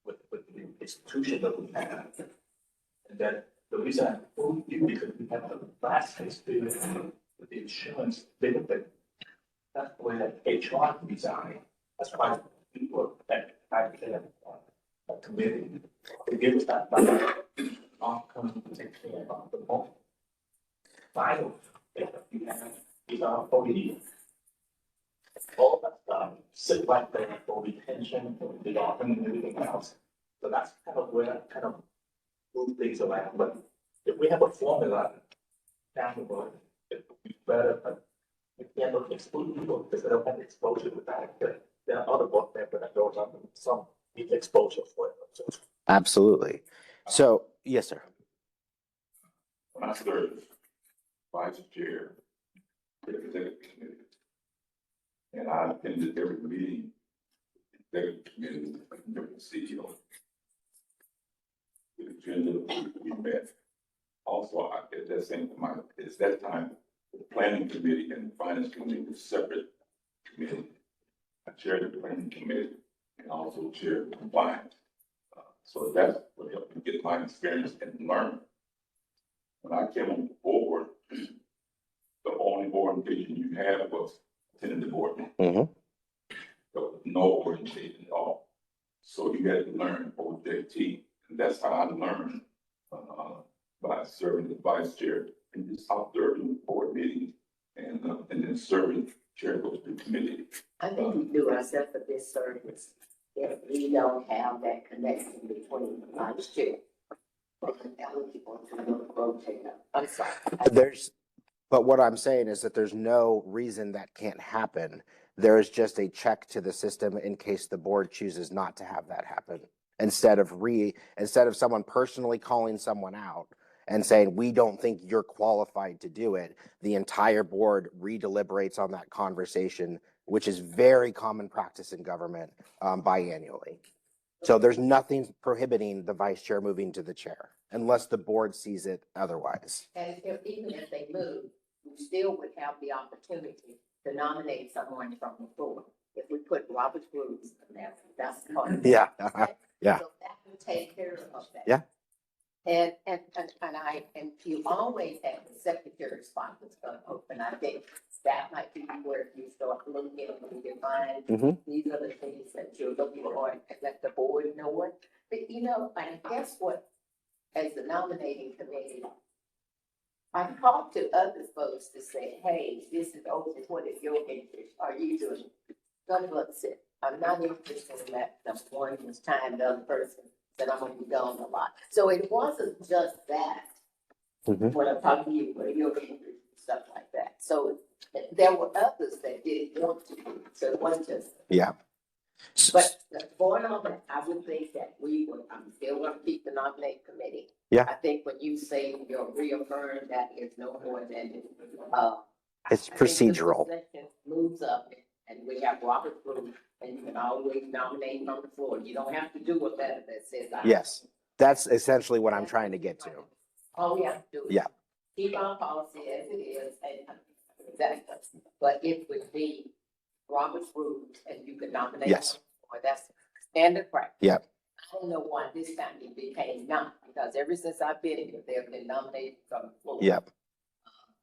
with the institution that we have. And then the reason I told you because we have the vast experience with the insurance benefit. That's where HR design. That's why people that have a committee to give us that outcome to take care of the most vital thing that you have is our OED. All that stuff sit right there for retention, for development and everything else. So that's kind of where I kind of move things around. But if we have a formula down the road, it would be better, but we can't look exclude people because they don't have exposure to that. There are other board members that goes on some need exposure for it. So, Absolutely. So, yes, sir. When I served vice chair for the executive committee, and I attended every meeting, executive committee, every CEO. The agenda we met. Also, at that same time, it's that time, the planning committee and the finance committee were separate committees. I chaired the planning committee and also chaired the compliance. So that's what helped me get my experience and learn. When I came on board, the only orientation you had was attending the board meeting. Mm-hmm. There was no orientation at all. So you had to learn OJT, and that's how I learned by serving as vice chair and just observing board meetings and and then serving chair of the committee. I think we do ourselves a disservice if we don't have that connection between the vice chair and eligible to rotate up. I'm sorry. But what I'm saying is that there's no reason that can't happen. There is just a check to the system in case the board chooses not to have that happen. Instead of someone personally calling someone out and saying, we don't think you're qualified to do it, the entire board redeliberates on that conversation, which is very common practice in government, biannually. So there's nothing prohibiting the vice chair moving to the chair unless the board sees it otherwise. And even if they move, we still would have the opportunity to nominate someone from the floor. If we put Robert's rules in there, that's part of it. Yeah. So that will take care of that. Yeah. And you always have the secretary spot that's gonna open. I think that might be where you start looking in your mind. Mhm. These are the things that you're looking for and let the board know it. But and guess what? As the nominating committee, I talked to other folks to say, hey, this is open, what is your interest? Are you doing? Some of them said, I'm not interested in that. Number one, it's time the other person said I'm gonna be gone a lot. So it wasn't just that. Mhm. When I'm talking to you, what are your interests and stuff like that. So there were others that didn't want to do it. So it wasn't just. Yeah. But going on that, I would think that I'm still gonna keep the nominating committee. Yeah. I think when you say you're reaffirmed that it's no more than, It's I think the procedural. position moves up and we have Robert Rules and you can always nominate from the floor. You don't have to do what that says. Yes. That's essentially what I'm trying to get to. All we have to do is. Yeah. Keep our policy as it is and exactly, but it would be Robert's rules and you could nominate. Yes. Or that's standard practice. Yep. I don't know why this time it became not, because ever since I've been here, they've been nominated from the floor. Yep.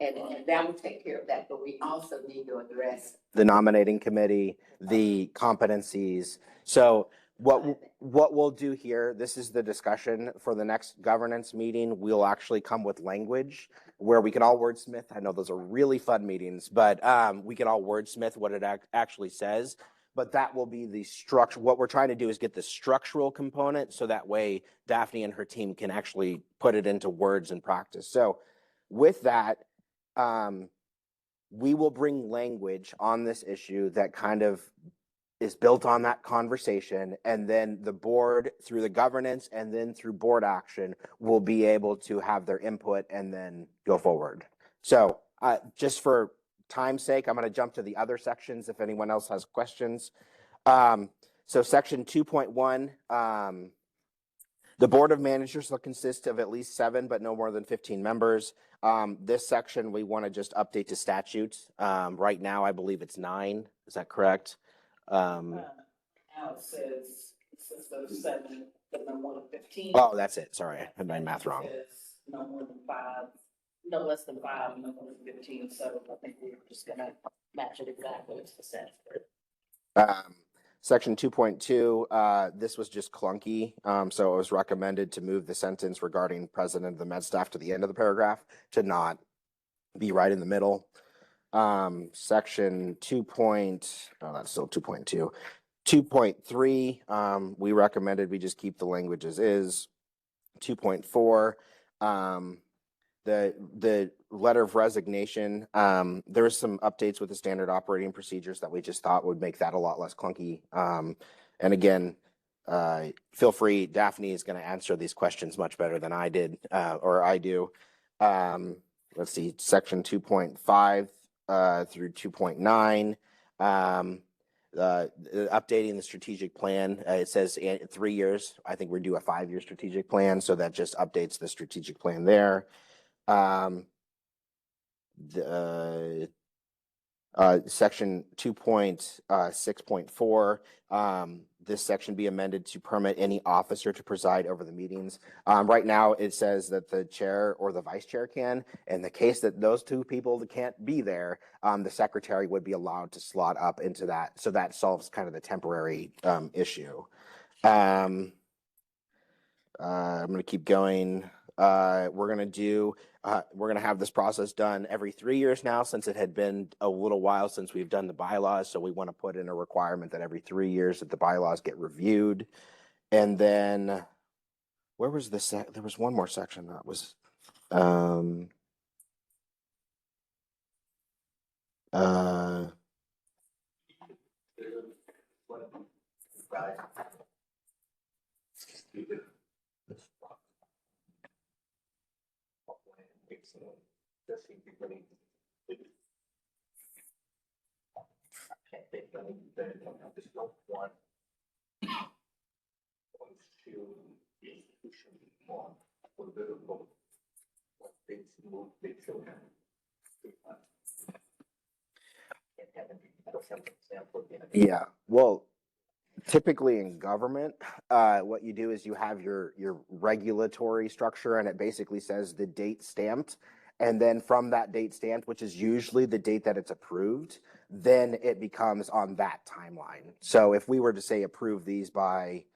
And that would take care of that, but we also need to address. The nominating committee, the competencies. So what we'll do here, this is the discussion for the next governance meeting. We'll actually come with language where we can all wordsmith. I know those are really fun meetings, but we can all wordsmith what it actually says. But that will be the structure. What we're trying to do is get the structural component so that way Daphne and her team can actually put it into words and practice. So with that, we will bring language on this issue that kind of is built on that conversation, and then the board through the governance and then through board action will be able to have their input and then go forward. So just for time's sake, I'm going to jump to the other sections if anyone else has questions. So section 2.1, the board of managers will consist of at least 7, but no more than 15 members. This section, we want to just update to statute. Right now, I believe it's 9. Is that correct? Now it says those 7, but no more than 15. Oh, that's it. Sorry, I had my math wrong. It says no more than 5, no less than 5, no more than 15. So I think we're just gonna match it exactly to the statute. Section 2.2, this was just clunky. So it was recommended to move the sentence regarding president of the med staff to the end of the paragraph to not be right in the middle. Section 2. That's still 2.2. 2.3, we recommended we just keep the language as is. 2.4, the letter of resignation, there was some updates with the standard operating procedures that we just thought would make that a lot less clunky. And again, feel free, Daphne is going to answer these questions much better than I did, or I do. Let's see, section 2.5 through 2.9, updating the strategic plan. It says 3 years. I think we're due a 5-year strategic plan, so that just updates the strategic plan there. Section 2.6.4, this section be amended to permit any officer to preside over the meetings. Right now, it says that the chair or the vice chair can. In the case that those 2 people that can't be there, the secretary would be allowed to slot up into that. So that solves kind of the temporary issue. I'm going to keep going. we're gonna have this process done every 3 years now, since it had been a little while since we've done the bylaws. So we want to put in a requirement that every 3 years that the bylaws get reviewed. And then, where was this? There was one more section that was, yeah, well, typically in government, what you do is you have your regulatory structure, and it basically says the date stamped. And then from that date stamped, which is usually the date that it's approved, then it becomes on that timeline. So if we were to say approve these by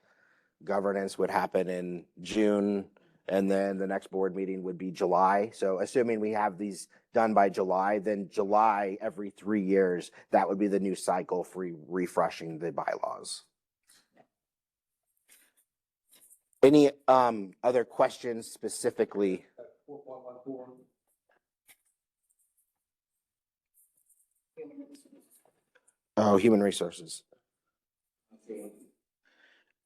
governance would happen in June, and then the next board meeting would be July. So assuming we have these done by July, then July every 3 years, that would be the new cycle for refreshing the bylaws. Any other questions specifically? Oh, human resources.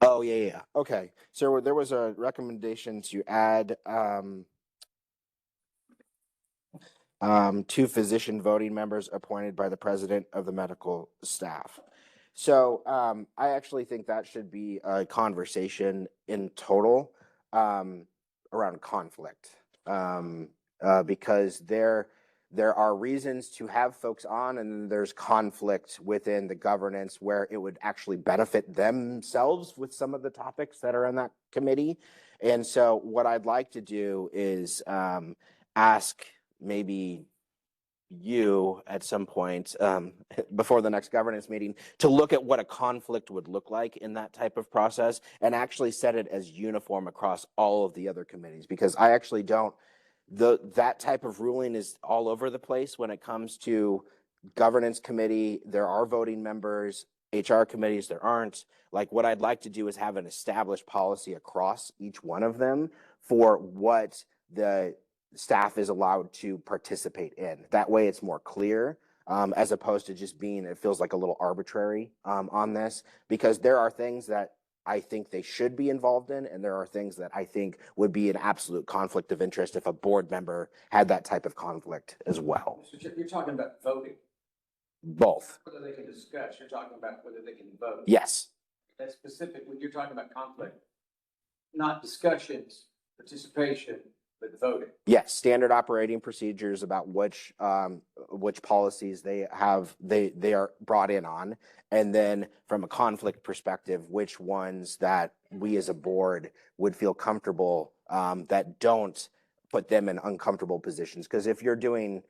Oh, yeah. Okay. So there was a recommendation to add 2 physician voting members appointed by the president of the medical staff. So I actually think that should be a conversation in total around conflict, because there are reasons to have folks on, and there's conflict within the governance where it would actually benefit themselves with some of the topics that are in that committee. And so what I'd like to do is ask maybe you at some point before the next governance meeting to look at what a conflict would look like in that type of process, and actually set it as uniform across all of the other committees, because I actually don't, that type of ruling is all over the place when it comes to governance committee. There are voting members, HR committees, there aren't. Like, what I'd like to do is have an established policy across each one of them for what the staff is allowed to participate in. That way it's more clear, as opposed to just being, it feels like a little arbitrary on this, because there are things that I think they should be involved in, and there are things that I think would be an absolute conflict of interest if a board member had that type of conflict as well. So you're talking about voting, Both. whether they can discuss, you're talking about whether they can vote. Yes. That's specific, when you're talking about conflict, not discussions, participation, but voting. Yes, standard operating procedures about which policies they are brought in on, and then from a conflict perspective, which ones that we as a board would feel comfortable that don't put them in uncomfortable positions. Because if you're doing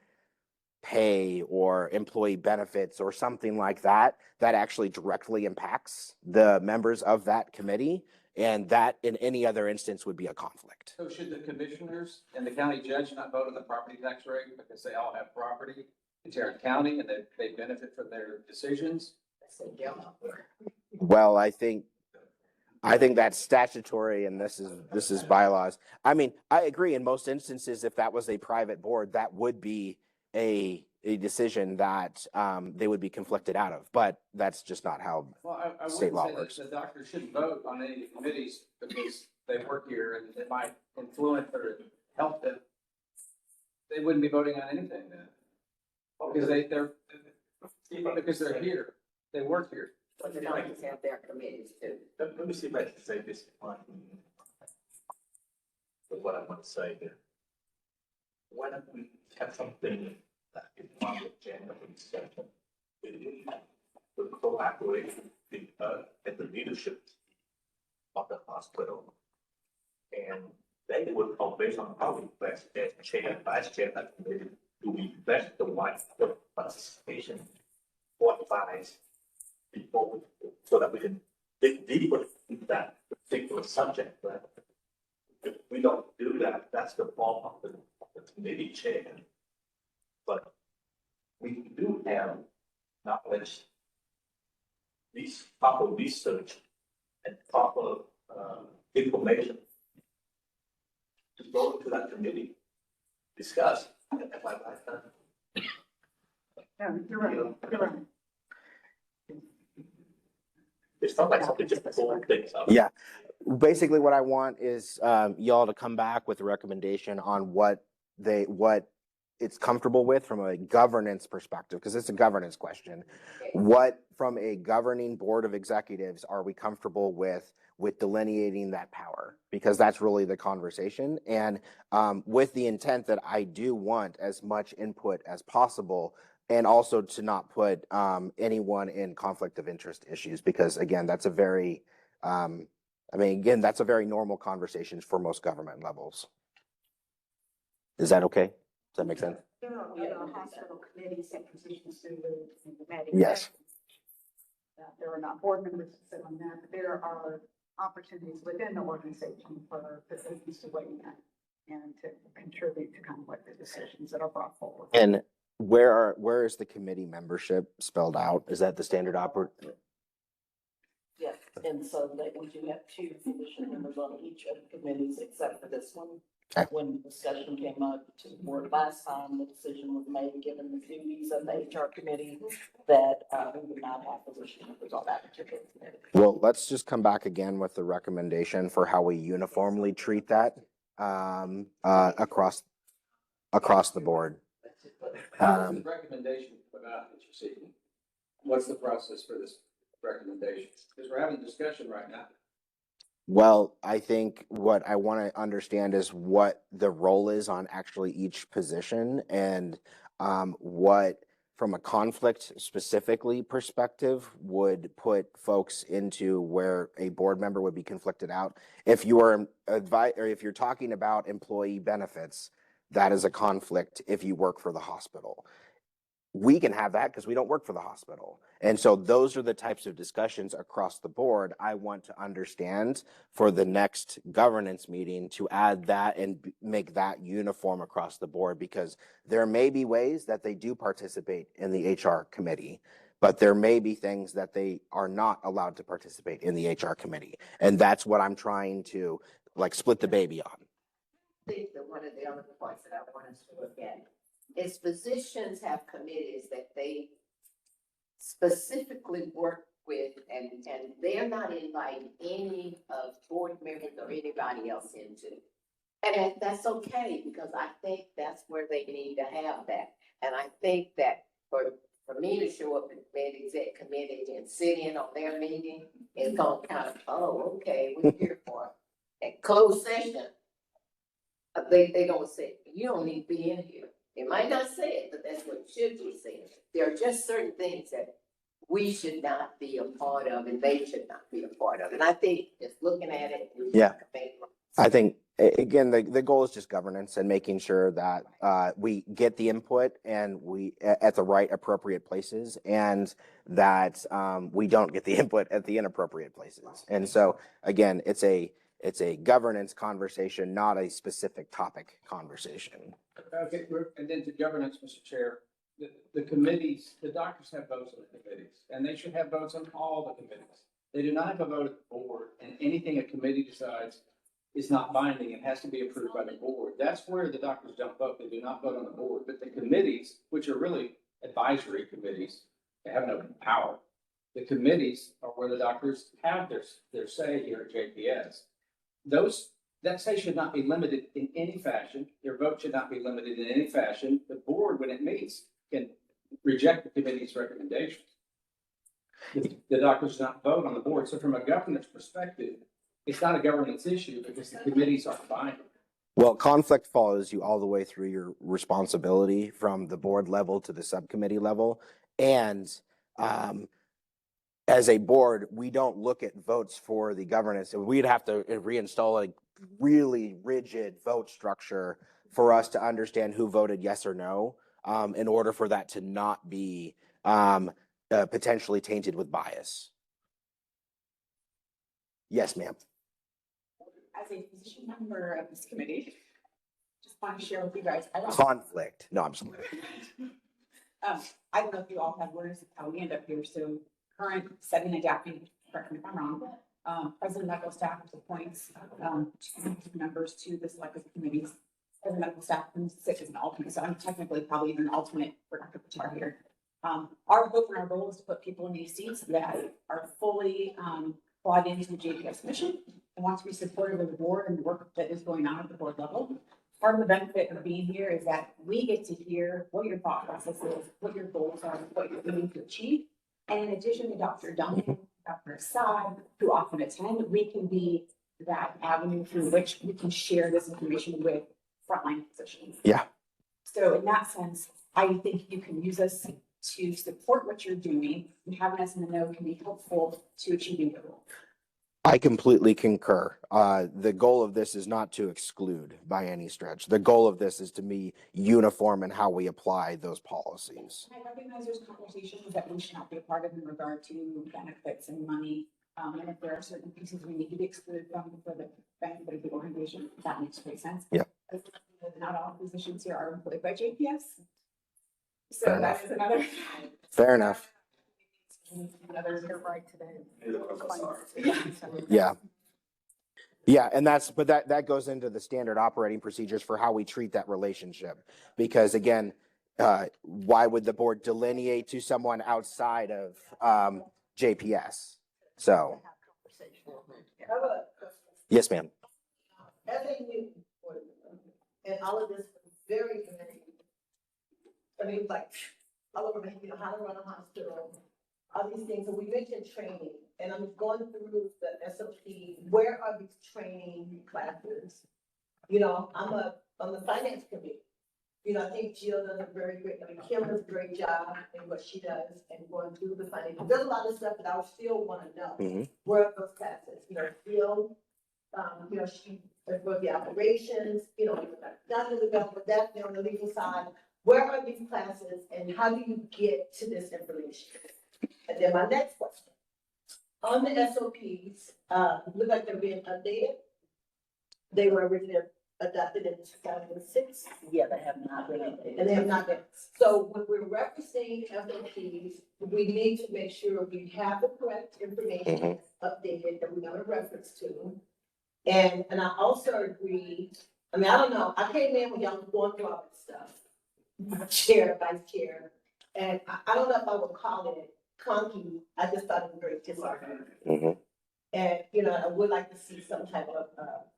pay or employee benefits or something like that, that actually directly impacts the members of that committee. And that in any other instance would be a conflict. So should the commissioners and the county judge not vote on the property tax rate because they all have property in Tarrant County and they benefit from their decisions? Well, I think that's statutory, and this is bylaws. I mean, I agree in most instances, if that was a private board, that would be a decision that they would be conflicted out of, but that's just not how I state law wouldn't works. say that the doctors shouldn't vote on any of the committees because they work here and it might influence or help them. They wouldn't be voting on anything then. Because they're here, they work here. But the doctors have their committees too. Let me see if I can say this with what I want to say here. Why don't we have something that is on the agenda for discussion? The collaboration at the leadership of the hospital. And they would, based on our request as chair, vice chair, that committee, do we best the right participation or advise people so that we can dig deeper into that particular subject, right? If we don't do that, that's that's the fault of the committee chair. But we do have knowledge, proper research and proper information to go to that committee, discuss. That's my lifetime. Yeah, you're right, you're right. It's not like something just pull things out. Yeah. Basically, what I want is y'all to come back with a recommendation on what it's comfortable with from a governance perspective, because it's a governance question. What, from a governing board of executives, are we comfortable with delineating that power? Because that's really the conversation. And with the intent that I do want as much input as possible, and also to not put anyone in conflict of interest issues, because again, that's a very, that's a very normal conversation for most government levels. Is that okay? Does that make sense? There are other hospital committees and positions through the med. Yes. There are not board members that sit on that, but there are opportunities within the organization for physicians to weigh in and to contribute to kind of what the decisions that are brought forward. And where is the committee membership spelled out? Is that the standard Yes, and so that we do have 2 physician members on each of the committees except for this one. Okay. When the discussion came up to the board last time, the decision was made, given the duties of the HR committee, that we would not have physician members on that particular committee. Well, let's just come back again with the recommendation for how we uniformly treat that across the board. How's the recommendation about that you're seeking? What's the process for this recommendation? Because we're having a discussion right now. Well, I think what I want to understand is what the role is on actually each position, and what, from a conflict specifically perspective, would put folks into where a board member would be conflicted out. If you are if you're talking about employee benefits, that is a conflict if you work for the hospital. We can have that because we don't work for the hospital. And so those are the types of discussions across the board I want to understand for the next governance meeting, to add that and make that uniform across the board, because there may be ways that they do participate in the HR committee, but there may be things that they are not allowed to participate in the HR committee. And that's what I'm trying to split the baby on. I think that one of the other points that I want us to look at is physicians have committees that they specifically work with, and they're not inviting any of board members or anybody else into. And that's okay, because I think that's where they need to have that. And I think that for me to show up at med exec committee and sit in on their meeting is gonna kind of, oh, okay, we're here for a closed session. They don't say, you don't need to be in here. It might not say it, but that's what it should be saying. There are just certain things that we should not be a part of, and they should not be a part of. And I think just looking at it. Yeah. I think, again, the goal is just governance and making sure that we get the input and we at the right appropriate places, and that we don't get the input at the inappropriate places. And so, again, it's a governance conversation, not a specific topic conversation. Okay, and then to governance, Mr. Chair, the committees, the doctors have votes on the committees, and they should have votes on all the committees. They do not have a vote at the board, and anything a committee decides is not binding. It has to be approved by the board. That's where the doctors don't vote. They do not vote on the board, but the committees, which are really advisory committees, they have no power. The committees are where the doctors have their say here at JPS. That say should not be limited in any fashion. Their vote should not be limited in any fashion. The board, when it meets, can reject the committee's recommendations. The doctors do not vote on the board. So from a governance perspective, it's not a governance issue because the committees aren't binding. Well, conflict follows you all the way through your responsibility from the board level to the subcommittee level. And as a board, we don't look at votes for the governance. We'd have to reinstall a really rigid vote structure for us to understand who voted yes or no, in order for that to not be potentially tainted with bias. Yes, ma'am. As a position member of this committee, want to share with you guys. Conflict. No, I'm just. I don't know if you all have words of how we end up here. So current setting and adapting, correct me if I'm wrong. President medical staff appoints, two members to the selective committees. President medical staff can sit as an alternate. So I'm technically probably an alternate for Dr. Patar here. Our hope and our goal is to put people in these seats that are fully, bought into the JPS mission and want to be supportive of the board and the work that is going on at the board level. Part of the benefit of being here is that we get to hear what your thought process is, what your goals are, what you're going to achieve. And in addition to Dr. Duncan, Dr. Assad, who often attend, we can be that avenue through which we can share this information with frontline physicians. Yeah. So in that sense, I think you can use us to support what you're doing, and having us in the know can be helpful to achieving the goal. I completely concur. The goal of this is not to exclude by any stretch. The goal of this is to be uniform in how we apply those policies. I recognize there's conversations that we should not be a part of in regard to benefits and money. And if there are certain pieces we need to be excluded from for the benefit of the organization, that makes great sense. Yeah. Not all positions here are employed by JPS. So Fair that enough. is another. Fair enough. You're right today. Yeah. Yeah, and that goes into the standard operating procedures for how we treat that relationship. Because again, why would the board delineate to someone outside of JPS? So, yes, ma'am. As a new board member, and all of this was very familiar. I mean, like, all over, how to run a hospital, all these things, and we mentioned training, and I'm going through the SOP, where are these training classes? You know, I'm on the finance committee. You know, I think Jill does a very great, I mean, Kim does a great job in what she does and going through the finance. There's a lot of stuff that I would still want to know. Mm-hmm. Where are those classes? You know, Jill, you know, she does both the operations, you know, not the development, that, you know, on the legal side. Where are these classes and how do you get to this information? And then my next question. On the SOPs, look like they're being updated. They were originally adopted in 2006. Yeah, they have not been updated. And they have not been. So when we're referencing SOPs, we need to make sure we have the correct information updated that we're going to reference to. And I also agree, I mean, I don't know, I came in when y'all was going through all this stuff. Chair, vice chair, and I don't know if I would call it clunky, I just thought it was very disorganized. Mm-hmm. And, you know, I would like to see some type of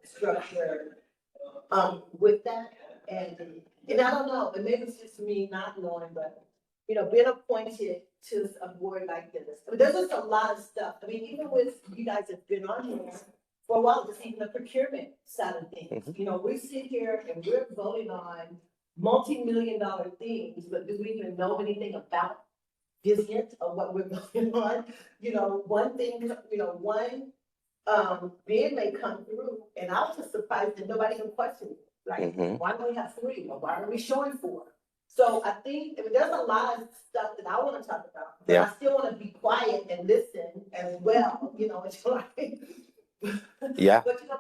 structure with that. And I don't know, and maybe it's just me not knowing, but, you know, being appointed to a board like this, I mean, there's just a lot of stuff. I mean, even with you guys have been on here for a while, just even the procurement side of things. You know, we sit here and we're voting on multi-million-dollar things, but do we even know anything about this yet or what we're voting on? You know, one thing, you know, one bid may come through, and I was just surprised that nobody can question it. Like, why do we have 3? Or why are we showing 4? So I think, I mean, there's a lot of stuff that I want to talk about, but I still want to be quiet and listen as well, you know, it's like. Yeah. But you know,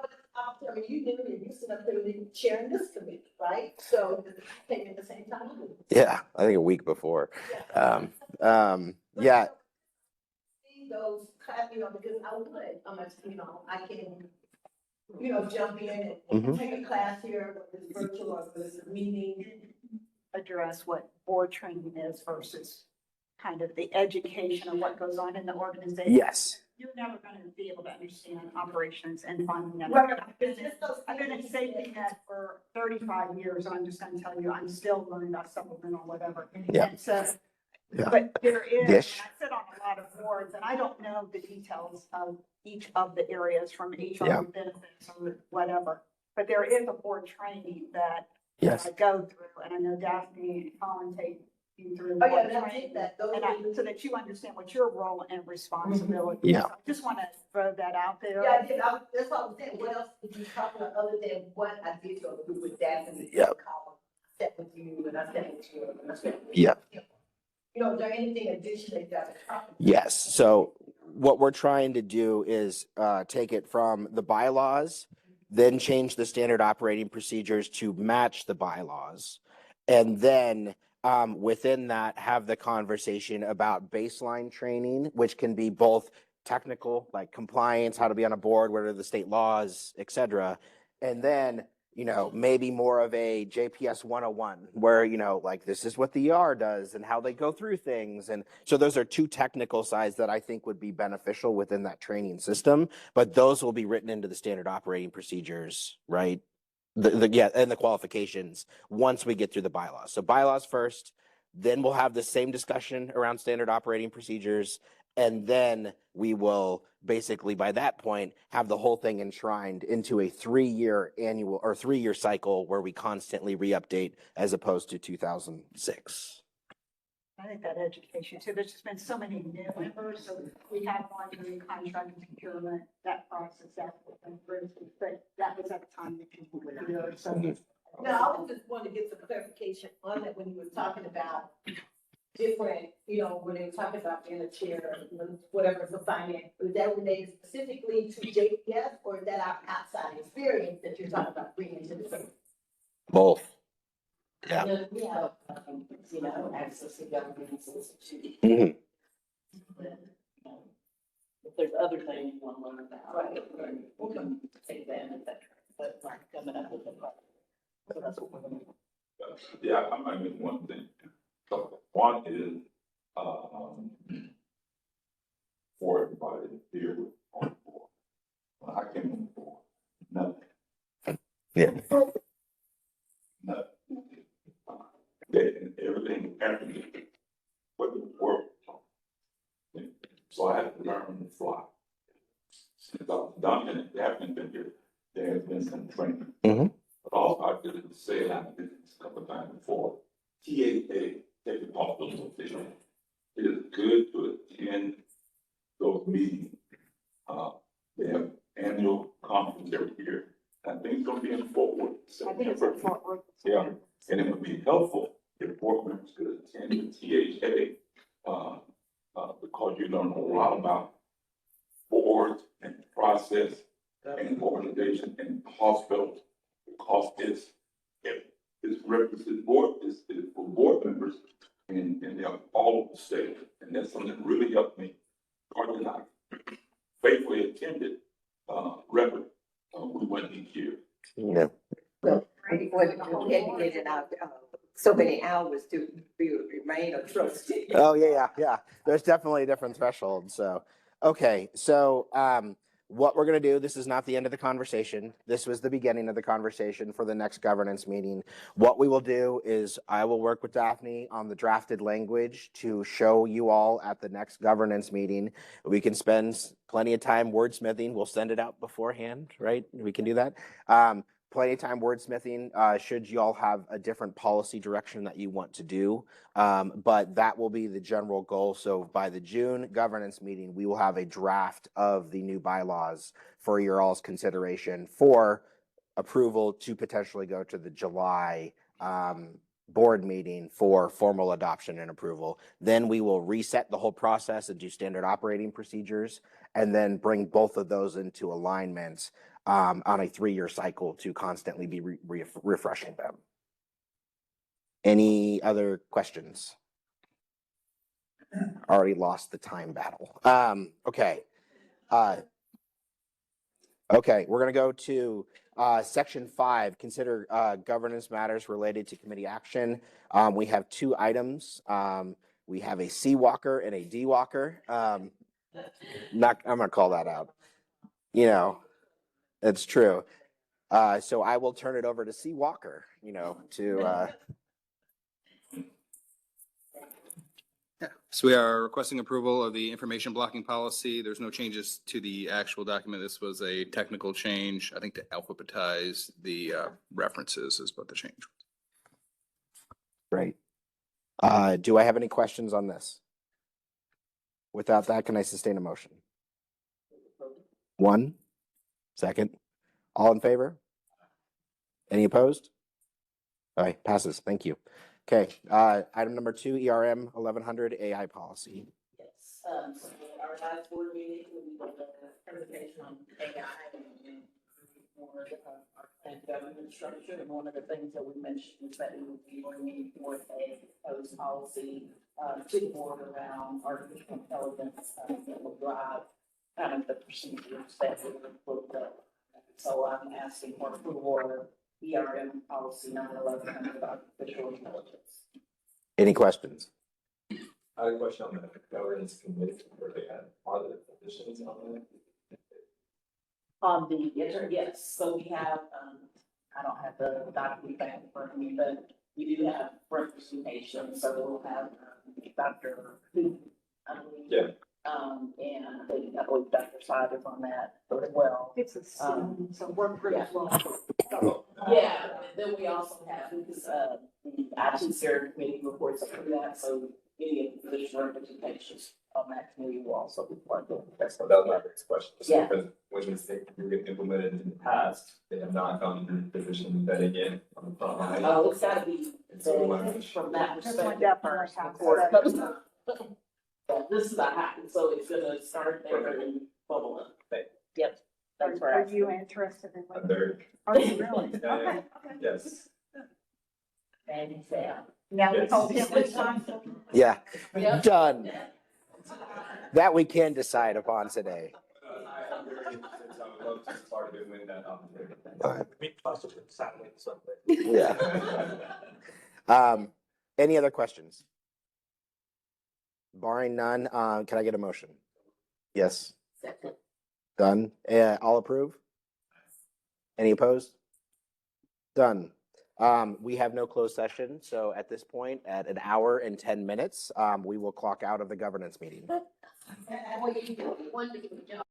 I mean, you sit up there chairing this committee, right? So it came in the same time. Yeah, I think a week before. Yeah. Yeah. See those, you know, because I would, you know, I can, you know, jump in and take a class here, whether it's virtual or whether it's a meeting. Address what board training is versus kind of the education of what goes on in the organization. Yes. You're never going to be able to understand operations and funding. Right. I've been in safety net for 35 years, and I'm just going to tell you, I'm still learning about supplemental whatever. Yeah. And so, Yeah. but there is, Dish. I sit on a lot of boards, and I don't know the details of each of the areas from HR benefits or whatever, but there is a board training that I go through, and I know Daphne and Colin take you through. Oh, yeah, but I think that those so that you understand what your role and responsibility is. Yeah. So I just want to throw that out there. Yeah, I did. That's what I'm saying. What else did you talk about other than what I did go through with Daphne? Yep. Colin, I sat with you and I sat with you and I sat with Yep. you. You know, is there anything additional that you talk about? Yes. So what we're trying to do is take it from the bylaws then change the standard operating procedures to match the bylaws. And then within that, have the conversation about baseline training, which can be both technical, like compliance, how to be on a board, what are the state laws, et cetera. And then, you know, maybe more of a JPS 101 where, you know, like this is what the ER does and how they go through things. And so those are two technical sides that I think would be beneficial within that training system, but those will be written into the standard operating procedures, right? And the qualifications once we get through the bylaws. So bylaws first, then we'll have the same discussion around standard operating procedures. And then we will basically, by that point, have the whole thing enshrined into a 3-year annual or 3-year cycle where we constantly re-update as opposed to 2006. I think that education too, there's just been so many new members, so we had one during contract and procurement, that process, that went through, but that was at the time that people were here, so. No, I was just wanting to get some clarification on that when you were talking about different, you know, when they were talking about being a chair, whatever for finance, was that related specifically to JPS or is that our outside experience that you're talking about bringing to the table? Both. Yeah. And then we have, you know, access to government institutions. Mhm. If there's other things you want to learn about, right, we'll come take that, et cetera. But like coming up with the product. So that's what we're gonna do. Yeah, I might make one thing. So one is, for everybody here on board. When I came on board, nothing. Yeah. Nothing. Everything happened with the world. So I had to learn on the fly. Since I was done and it happened here, there has been some training. Mhm. But also I did say, and I did this a couple of times before, TAA, Texas Hospital Association, it is good to attend those meetings. They have annual conference every year. I think it's gonna be in Fort Worth. I think it's at Fort Worth. Yeah, and it would be helpful if board members could attend the THA, because you learn a lot about boards and process and organization and hospitals. Because it's represents board, is for board members and they have all of the state. And that's something that really helped me. Gordon and I faithfully attended, record, we went each year. Yeah. So we had to get out, so many hours to remain a trustee. Oh, yeah. There's definitely a different threshold. So, okay. So, what we're going to do, this is not the end of the conversation. This was the beginning of the conversation for the next governance meeting. What we will do is I will work with Daphne on the drafted language to show you all at the next governance meeting. We can spend plenty of time wordsmithing. We'll send it out beforehand, right? We can do that. Plenty of time wordsmithing, should you all have a different policy direction that you want to do. But that will be the general goal. So by the June governance meeting, we will have a draft of the new bylaws for your all's consideration for approval to potentially go to the July board meeting for formal adoption and approval. Then we will reset the whole process and do standard operating procedures and then bring both of those into alignment on a 3-year cycle to constantly be refreshing them. Any other questions? Already lost the time battle. Okay. Okay, we're gonna go to section 5, consider governance matters related to committee action. We have 2 items. We have a C walker and a D walker. I'm gonna call that out. You know, it's true. So I will turn it over to C Walker, to So we are requesting approval of the information blocking policy. There's no changes to the actual document. This was a technical change. I think to alphabetize the references is what the change was. Great. Do I have any questions on this? Without that, can I sustain a motion? 1, second. All in favor? Any opposed? All right, passes. Thank you. Okay, item number 2, ERM 1100 AI policy. Yes, so our last board meeting, we did a presentation on AI and board, our planned government structure, and one of the things that we mentioned is that we would be bringing forth a proposed policy, to the board around artificial intelligence, that will drive kind of the procedures that we would put up. So I'm asking for approval of ERM policy 911 under artificial intelligence. Any questions? I had a question on the governance committee where they had positive positions on it. On the, yes, so we have, I don't have the document back in front of me, but we do have representation, so we'll have Dr. Hu, I believe. Yeah. And I believe Dr. Side is on that as well. It's a, so work group. Yeah. Oh, Yeah, then we also have, because, the IT steering committee reports up to that, so any of the position representations on that committee will also be part of it. So that was my next question. Just Yeah. Because when these things were implemented in the past, they have not gone through the position vetting in on the front line. Oh, it's gotta be, And so my- from that This one perspective definitely first, has before it that. comes up. Yeah, this is a hack, so it's gonna start there and bubble up. Yep, that's Are right. you interested in? I'm very, Are you really? Yeah, yeah. Okay, okay. yes. And Sam. Now we Yes. told him which time. Yeah, Yep. done. That we can decide upon today. I'm very interested, so I would love to start to win that opportunity. We possibly Saturday, Sunday. Yeah. Any other questions? Barring none, can I get a motion? Yes, Second. done. All approve? Any opposed? Done. We have no closed session, so at this point, at 1 hour and 10 minutes, we will clock out of the governance meeting. Wonderful job.